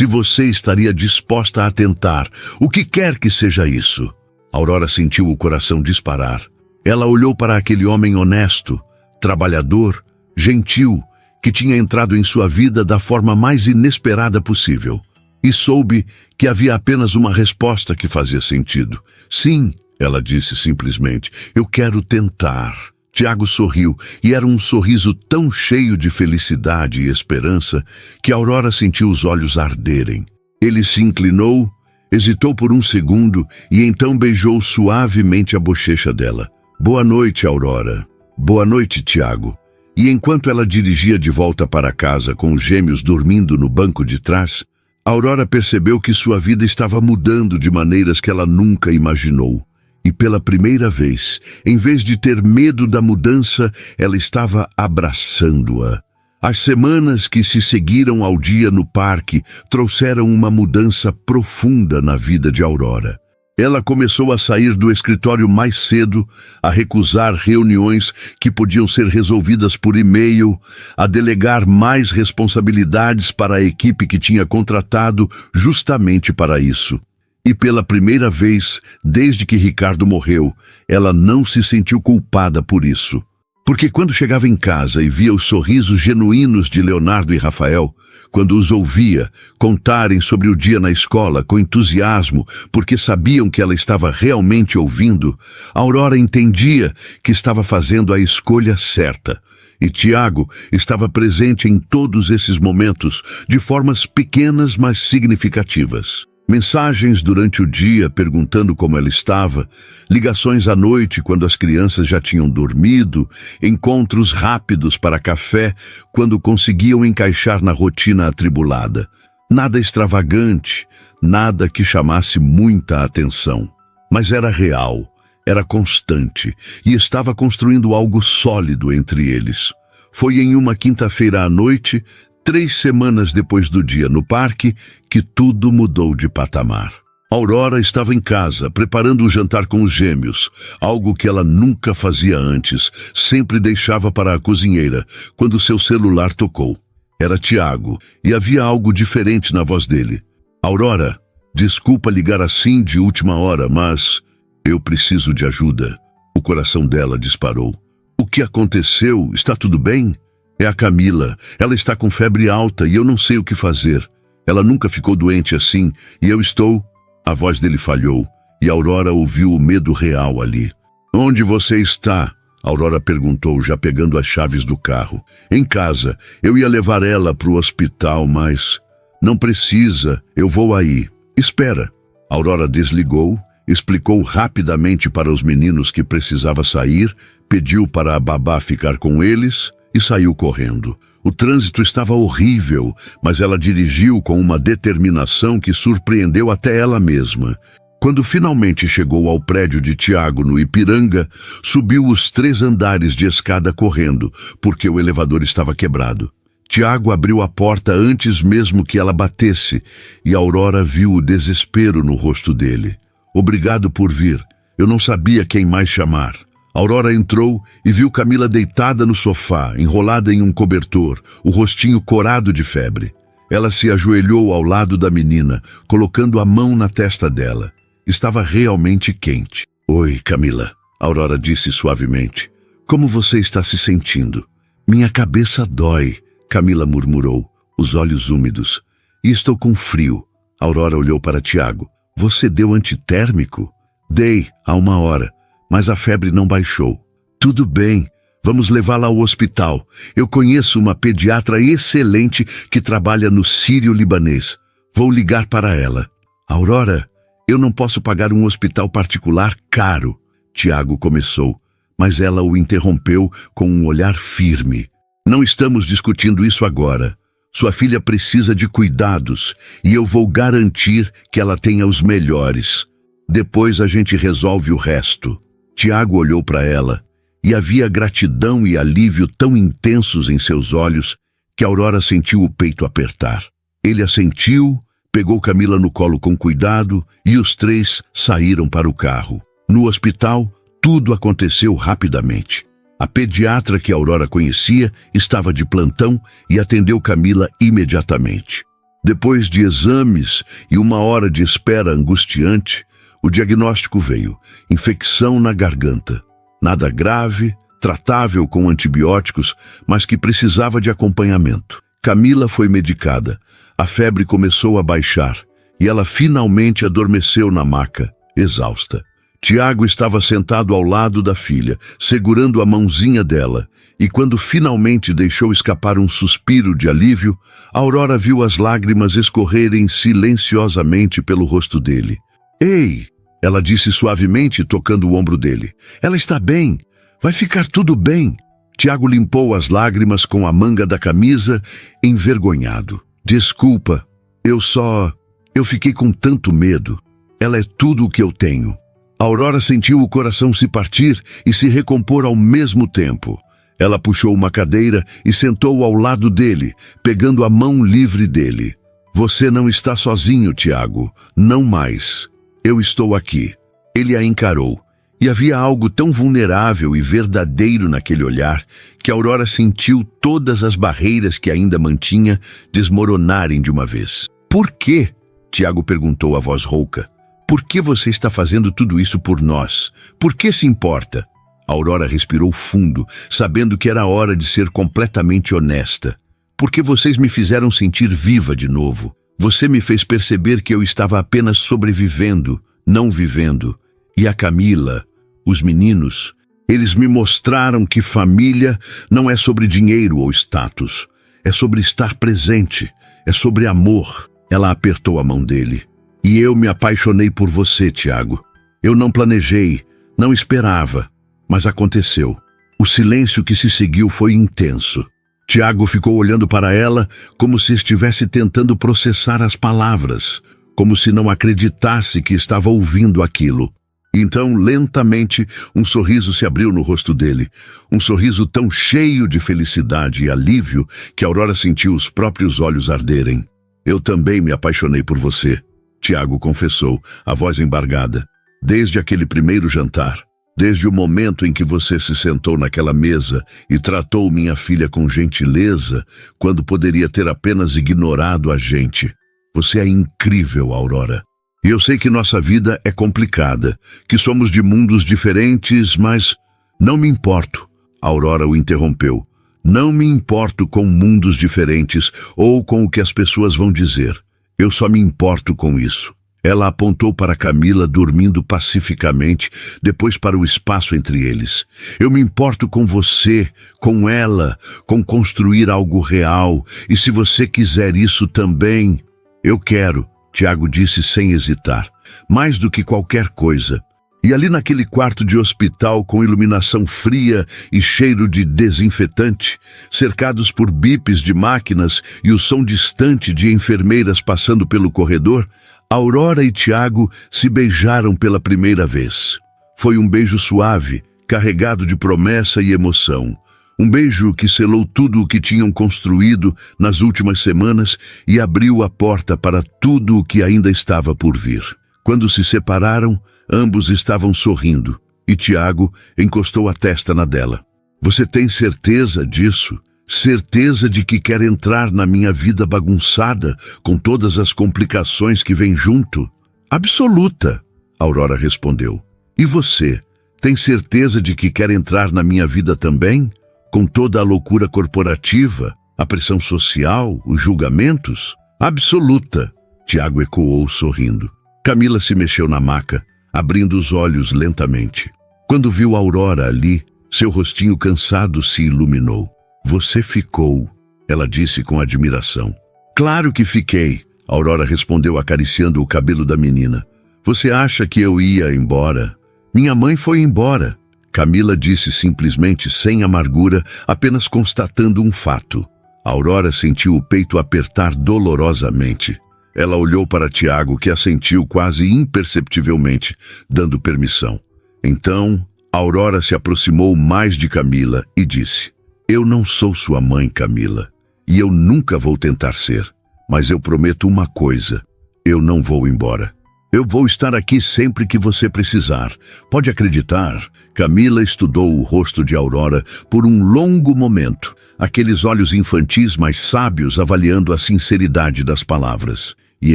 você estaria disposta a tentar, o que quer que seja isso. Aurora sentiu o coração disparar. Ela olhou para aquele homem honesto, trabalhador, gentil, que tinha entrado em sua vida da forma mais inesperada possível. E soube que havia apenas uma resposta que fazia sentido. Sim, ela disse simplesmente, eu quero tentar. Tiago sorriu, e era um sorriso tão cheio de felicidade e esperança que Aurora sentiu os olhos arderem. Ele se inclinou, hesitou por um segundo e então beijou suavemente a bochecha dela. Boa noite, Aurora. Boa noite, Tiago. E enquanto ela dirigia de volta para casa com os gêmeos dormindo no banco de trás, Aurora percebeu que sua vida estava mudando de maneiras que ela nunca imaginou. E pela primeira vez, em vez de ter medo da mudança, ela estava abraçando-a. As semanas que se seguiram ao dia no parque trouxeram uma mudança profunda na vida de Aurora. Ela começou a sair do escritório mais cedo, a recusar reuniões que podiam ser resolvidas por e-mail, a delegar mais responsabilidades para a equipe que tinha contratado justamente para isso. E pela primeira vez, desde que Ricardo morreu, ela não se sentiu culpada por isso. Porque quando chegava em casa e via os sorrisos genuínos de Leonardo e Rafael, quando os ouvia contarem sobre o dia na escola com entusiasmo, porque sabiam que ela estava realmente ouvindo, Aurora entendia que estava fazendo a escolha certa. E Tiago estava presente em todos esses momentos, de formas pequenas mas significativas. Mensagens durante o dia perguntando como ela estava, ligações à noite quando as crianças já tinham dormido, encontros rápidos para café quando conseguiam encaixar na rotina atribulada. Nada extravagante, nada que chamasse muita atenção. Mas era real, era constante e estava construindo algo sólido entre eles. Foi em uma quinta-feira à noite, 3 semanas depois do dia no parque, que tudo mudou de patamar. Aurora estava em casa, preparando o jantar com os gêmeos, algo que ela nunca fazia antes, sempre deixava para a cozinheira, quando seu celular tocou. Era Tiago, e havia algo diferente na voz dele. Aurora, desculpa ligar assim de última hora, mas eu preciso de ajuda. O coração dela disparou. O que aconteceu? Está tudo bem? É a Camila. Ela está com febre alta e eu não sei o que fazer. Ela nunca ficou doente assim e eu estou... A voz dele falhou e Aurora ouviu o medo real ali. Onde você está? Aurora perguntou, já pegando as chaves do carro. Em casa. Eu ia levar ela para o hospital, mas... Não precisa, eu vou aí. Espera. Aurora desligou, explicou rapidamente para os meninos que precisava sair, pediu para a babá ficar com eles... e saiu correndo. O trânsito estava horrível, mas ela dirigiu com uma determinação que surpreendeu até ela mesma. Quando finalmente chegou ao prédio de Tiago, no Ipiranga, subiu os 3 andares de escada correndo, porque o elevador estava quebrado. Tiago abriu a porta antes mesmo que ela batesse, e Aurora viu o desespero no rosto dele. Obrigado por vir. Eu não sabia quem mais chamar. Aurora entrou e viu Camila deitada no sofá, enrolada em um cobertor, o rostinho corado de febre. Ela se ajoelhou ao lado da menina, colocando a mão na testa dela. Estava realmente quente. Oi, Camila, Aurora disse suavemente. Como você está se sentindo? Minha cabeça dói, Camila murmurou, os olhos úmidos. E estou com frio. Aurora olhou para Tiago. Você deu antitérmico? Dei, há 1 hora. Mas a febre não baixou. Tudo bem, vamos levá-la ao hospital. Eu conheço uma pediatra excelente que trabalha no Sírio-Libanês. Vou ligar para ela. Aurora, eu não posso pagar um hospital particular caro. Tiago começou, mas ela o interrompeu com um olhar firme. Não estamos discutindo isso agora. Sua filha precisa de cuidados e eu vou garantir que ela tenha os melhores. Depois a gente resolve o resto. Tiago olhou para ela e havia gratidão e alívio tão intensos em seus olhos que Aurora sentiu o peito apertar. Ele assentiu, pegou Camila no colo com cuidado e os 3 saíram para o carro. No hospital, tudo aconteceu rapidamente. A pediatra que Aurora conhecia estava de plantão e atendeu Camila imediatamente. Depois de exames e 1 hora de espera angustiante, o diagnóstico veio: infecção na garganta. Nada grave, tratável com antibióticos, mas que precisava de acompanhamento. Camila foi medicada. A febre começou a baixar e ela finalmente adormeceu na maca, exausta. Tiago estava sentado ao lado da filha, segurando a mãozinha dela, e quando finalmente deixou escapar um suspiro de alívio, Aurora viu as lágrimas escorrerem silenciosamente pelo rosto dele. Ei! Ela disse suavemente, tocando o ombro dele. Ela está bem. Vai ficar tudo bem. Tiago limpou as lágrimas com a manga da camisa, envergonhado. Desculpa, eu fiquei com tanto medo. Ela é tudo o que eu tenho. Aurora sentiu o coração se partir e se recompor ao mesmo tempo. Ela puxou uma cadeira e sentou ao lado dele, pegando a mão livre dele. Você não está sozinho, Tiago. Não mais. Eu estou aqui. Ele a encarou. E havia algo tão vulnerável e verdadeiro naquele olhar que Aurora sentiu todas as barreiras que ainda mantinha desmoronarem de uma vez. Por quê? Tiago perguntou a voz rouca. Por que você está fazendo tudo isso por nós? Por que se importa? Aurora respirou fundo, sabendo que era hora de ser completamente honesta. Porque vocês me fizeram sentir viva de novo. Você me fez perceber que eu estava apenas sobrevivendo, não vivendo. E a Camila, os meninos, eles me mostraram que família não é sobre dinheiro ou status. É sobre estar presente, é sobre amor. Ela apertou a mão dele. E eu me apaixonei por você, Tiago. Eu não planejei, não esperava, mas aconteceu. O silêncio que se seguiu foi intenso. Tiago ficou olhando para ela como se estivesse tentando processar as palavras, como se não acreditasse que estava ouvindo aquilo. Então, lentamente, um sorriso se abriu no rosto dele. Um sorriso tão cheio de felicidade e alívio que Aurora sentiu os próprios olhos arderem. Eu também me apaixonei por você, Tiago confessou, a voz embargada. Desde aquele primeiro jantar, desde o momento em que você se sentou naquela mesa e tratou minha filha com gentileza, quando poderia ter apenas ignorado a gente. Você é incrível, Aurora. E eu sei que nossa vida é complicada, que somos de mundos diferentes, mas não me importo. Aurora o interrompeu. Não me importo com mundos diferentes ou com o que as pessoas vão dizer. Eu só me importo com isso. Ela apontou para Camila dormindo pacificamente, depois para o espaço entre eles. Eu me importo com você, com ela, com construir algo real. E se você quiser isso também, eu quero. Tiago disse sem hesitar, mais do que qualquer coisa. E ali naquele quarto de hospital com iluminação fria e cheiro de desinfetante, cercados por bips de máquinas e o som distante de enfermeiras passando pelo corredor, Aurora e Tiago se beijaram pela primeira vez. Foi um beijo suave, carregado de promessa e emoção. Um beijo que selou tudo o que tinham construído nas últimas semanas e abriu a porta para tudo o que ainda estava por vir. Quando se separaram, ambos estavam sorrindo, e Tiago encostou a testa na dela. Você tem certeza disso? Certeza de que quer entrar na minha vida bagunçada, com todas as complicações que vêm junto? Absoluta, Aurora respondeu. E você, tem certeza de que quer entrar na minha vida também? Com toda a loucura corporativa, a pressão social, os julgamentos? Absoluta, Tiago ecoou sorrindo. Camila se mexeu na maca, abrindo os olhos lentamente. Quando viu Aurora ali, seu rostinho cansado se iluminou. Você ficou, ela disse com admiração. Claro que fiquei, Aurora respondeu acariciando o cabelo da menina. Você acha que eu ia embora? Minha mãe foi embora. Camila disse simplesmente sem amargura, apenas constatando um fato. Aurora sentiu o peito apertar dolorosamente. Ela olhou para Tiago, que assentiu quase imperceptivelmente, dando permissão. Então, Aurora se aproximou mais de Camila e disse: Eu não sou sua mãe, Camila, e eu nunca vou tentar ser. Mas eu prometo uma coisa, eu não vou embora. Eu vou estar aqui sempre que você precisar. Pode acreditar? Camila estudou o rosto de Aurora por um longo momento, aqueles olhos infantis mas sábios avaliando a sinceridade das palavras. E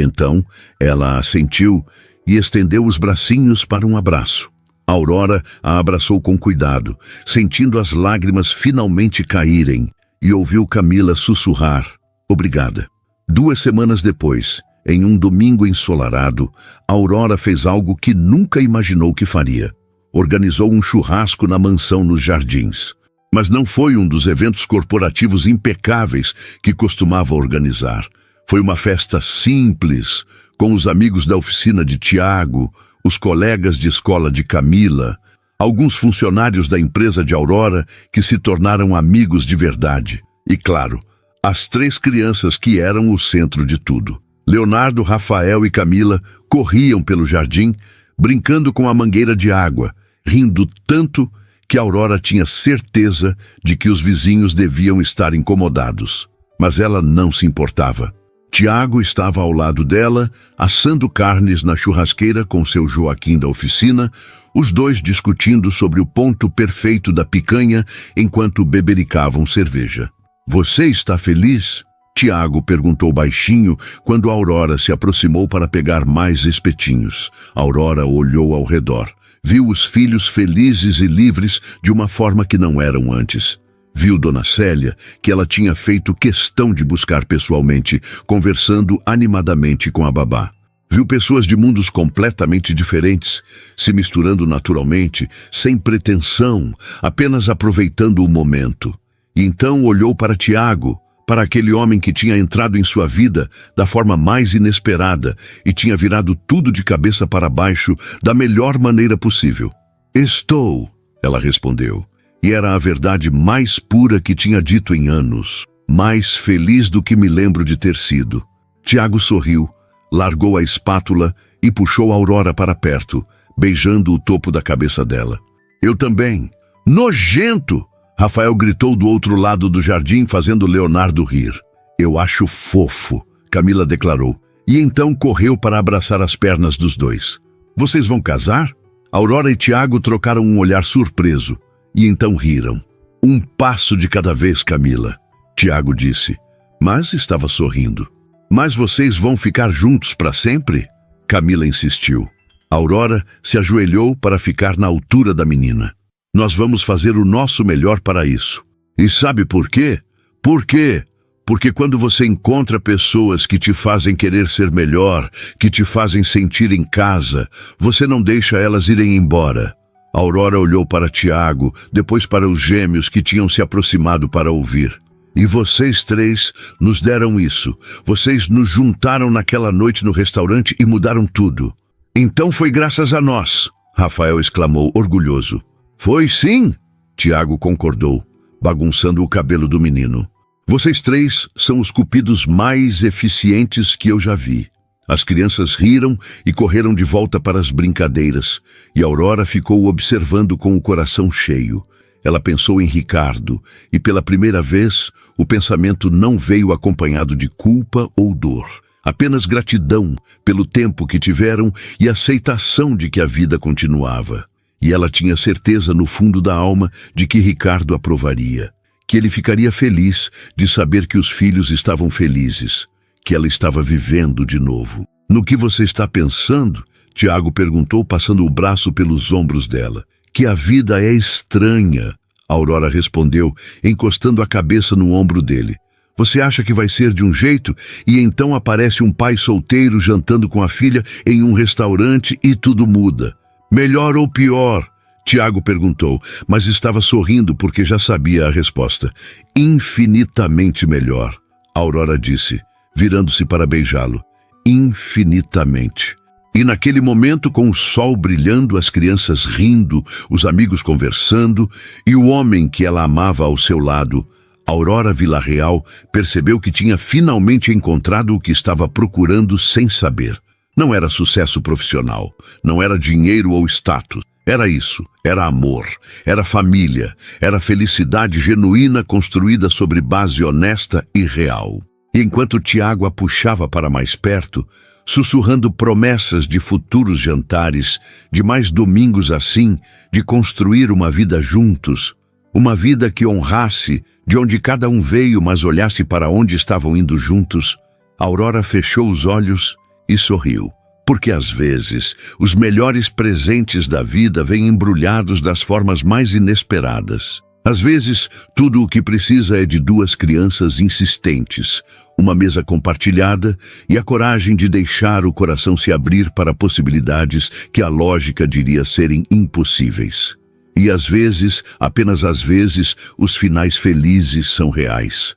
então ela assentiu e estendeu os bracinhos para um abraço. Aurora a abraçou com cuidado, sentindo as lágrimas finalmente caírem, e ouviu Camila sussurrar: Obrigada. 2 semanas depois, em um domingo ensolarado, Aurora fez algo que nunca imaginou que faria. Organizou um churrasco na mansão nos jardins. Mas não foi um dos eventos corporativos impecáveis que costumava organizar. Foi uma festa simples, com os amigos da oficina de Tiago, os colegas de escola de Camila, alguns funcionários da empresa de Aurora que se tornaram amigos de verdade. E, claro, as 3 crianças que eram o centro de tudo. Leonardo, Rafael e Camila corriam pelo jardim, brincando com a mangueira de água, rindo tanto que Aurora tinha certeza de que os vizinhos deviam estar incomodados. Mas ela não se importava. Tiago estava ao lado dela, assando carnes na churrasqueira com seu Joaquim da oficina, os dois discutindo sobre o ponto perfeito da picanha enquanto bebericavam cerveja. "Você está feliz?" Tiago perguntou baixinho quando Aurora se aproximou para pegar mais espetinhos. Aurora olhou ao redor. Viu os filhos felizes e livres de uma forma que não eram antes. Viu Dona Célia, que ela tinha feito questão de buscar pessoalmente, conversando animadamente com a babá. Viu pessoas de mundos completamente diferentes, se misturando naturalmente, sem pretensão, apenas aproveitando o momento. E então olhou para Tiago, para aquele homem que tinha entrado em sua vida da forma mais inesperada e tinha virado tudo de cabeça para baixo da melhor maneira possível. "Estou", ela respondeu. E era a verdade mais pura que tinha dito em anos. "Mais feliz do que me lembro de ter sido." Tiago sorriu, largou a espátula e puxou Aurora para perto, beijando o topo da cabeça dela. "Eu também." "Nojento!" Rafael gritou do outro lado do jardim, fazendo Leonardo rir. "Eu acho fofo", Camila declarou, e então correu para abraçar as pernas dos dois. "Vocês vão casar?" Aurora e Tiago trocaram um olhar surpreso, e então riram. "Um passo de cada vez, Camila", Tiago disse, mas estava sorrindo. "Mas vocês vão ficar juntos para sempre?" Camila insistiu. Aurora se ajoelhou para ficar na altura da menina. "Nós vamos fazer o nosso melhor para isso." "E sabe por quê?" "Por quê?" "Porque quando você encontra pessoas que te fazem querer ser melhor, que te fazem sentir em casa, você não deixa elas irem embora." Aurora olhou para Tiago, depois para os gêmeos que tinham se aproximado para ouvir. "E vocês 3 nos deram isso. Vocês nos juntaram naquela noite no restaurante e mudaram tudo." "Então foi graças a nós", Rafael exclamou orgulhoso. "Foi sim", Tiago concordou, bagunçando o cabelo do menino. "Vocês 3 são os cupidos mais eficientes que eu já vi." As crianças riram e correram de volta para as brincadeiras, e Aurora ficou observando com o coração cheio. Ela pensou em Ricardo, e pela primeira vez, o pensamento não veio acompanhado de culpa ou dor. Apenas gratidão pelo tempo que tiveram e aceitação de que a vida continuava. E ela tinha certeza no fundo da alma de que Ricardo aprovaria, que ele ficaria feliz de saber que os filhos estavam felizes, que ela estava vivendo de novo. "No que você está pensando?" Tiago perguntou, passando o braço pelos ombros dela. "Que a vida é estranha", Aurora respondeu, encostando a cabeça no ombro dele. "Você acha que vai ser de um jeito e então aparece um pai solteiro jantando com a filha em um restaurante e tudo muda. Melhor ou pior?" Tiago perguntou, mas estava sorrindo porque já sabia a resposta. "Infinitamente melhor", Aurora disse, virando-se para beijá-lo. "Infinitamente." E naquele momento, com o sol brilhando, as crianças rindo, os amigos conversando e o homem que ela amava ao seu lado, Aurora Villarreal percebeu que tinha finalmente encontrado o que estava procurando sem saber. Não era sucesso profissional, não era dinheiro ou status. Era isso, era amor, era família, era felicidade genuína construída sobre base honesta e real. E enquanto Tiago a puxava para mais perto, sussurrando promessas de futuros jantares, de mais domingos assim, de construir uma vida juntos, uma vida que honrasse de onde cada um veio, mas olhasse para onde estavam indo juntos, Aurora fechou os olhos e sorriu. Porque às vezes os melhores presentes da vida vêm embrulhados das formas mais inesperadas. Às vezes, tudo o que precisa é de 2 crianças insistentes, uma mesa compartilhada e a coragem de deixar o coração se abrir para possibilidades que a lógica diria serem impossíveis. E às vezes, apenas às vezes, os finais felizes são reais.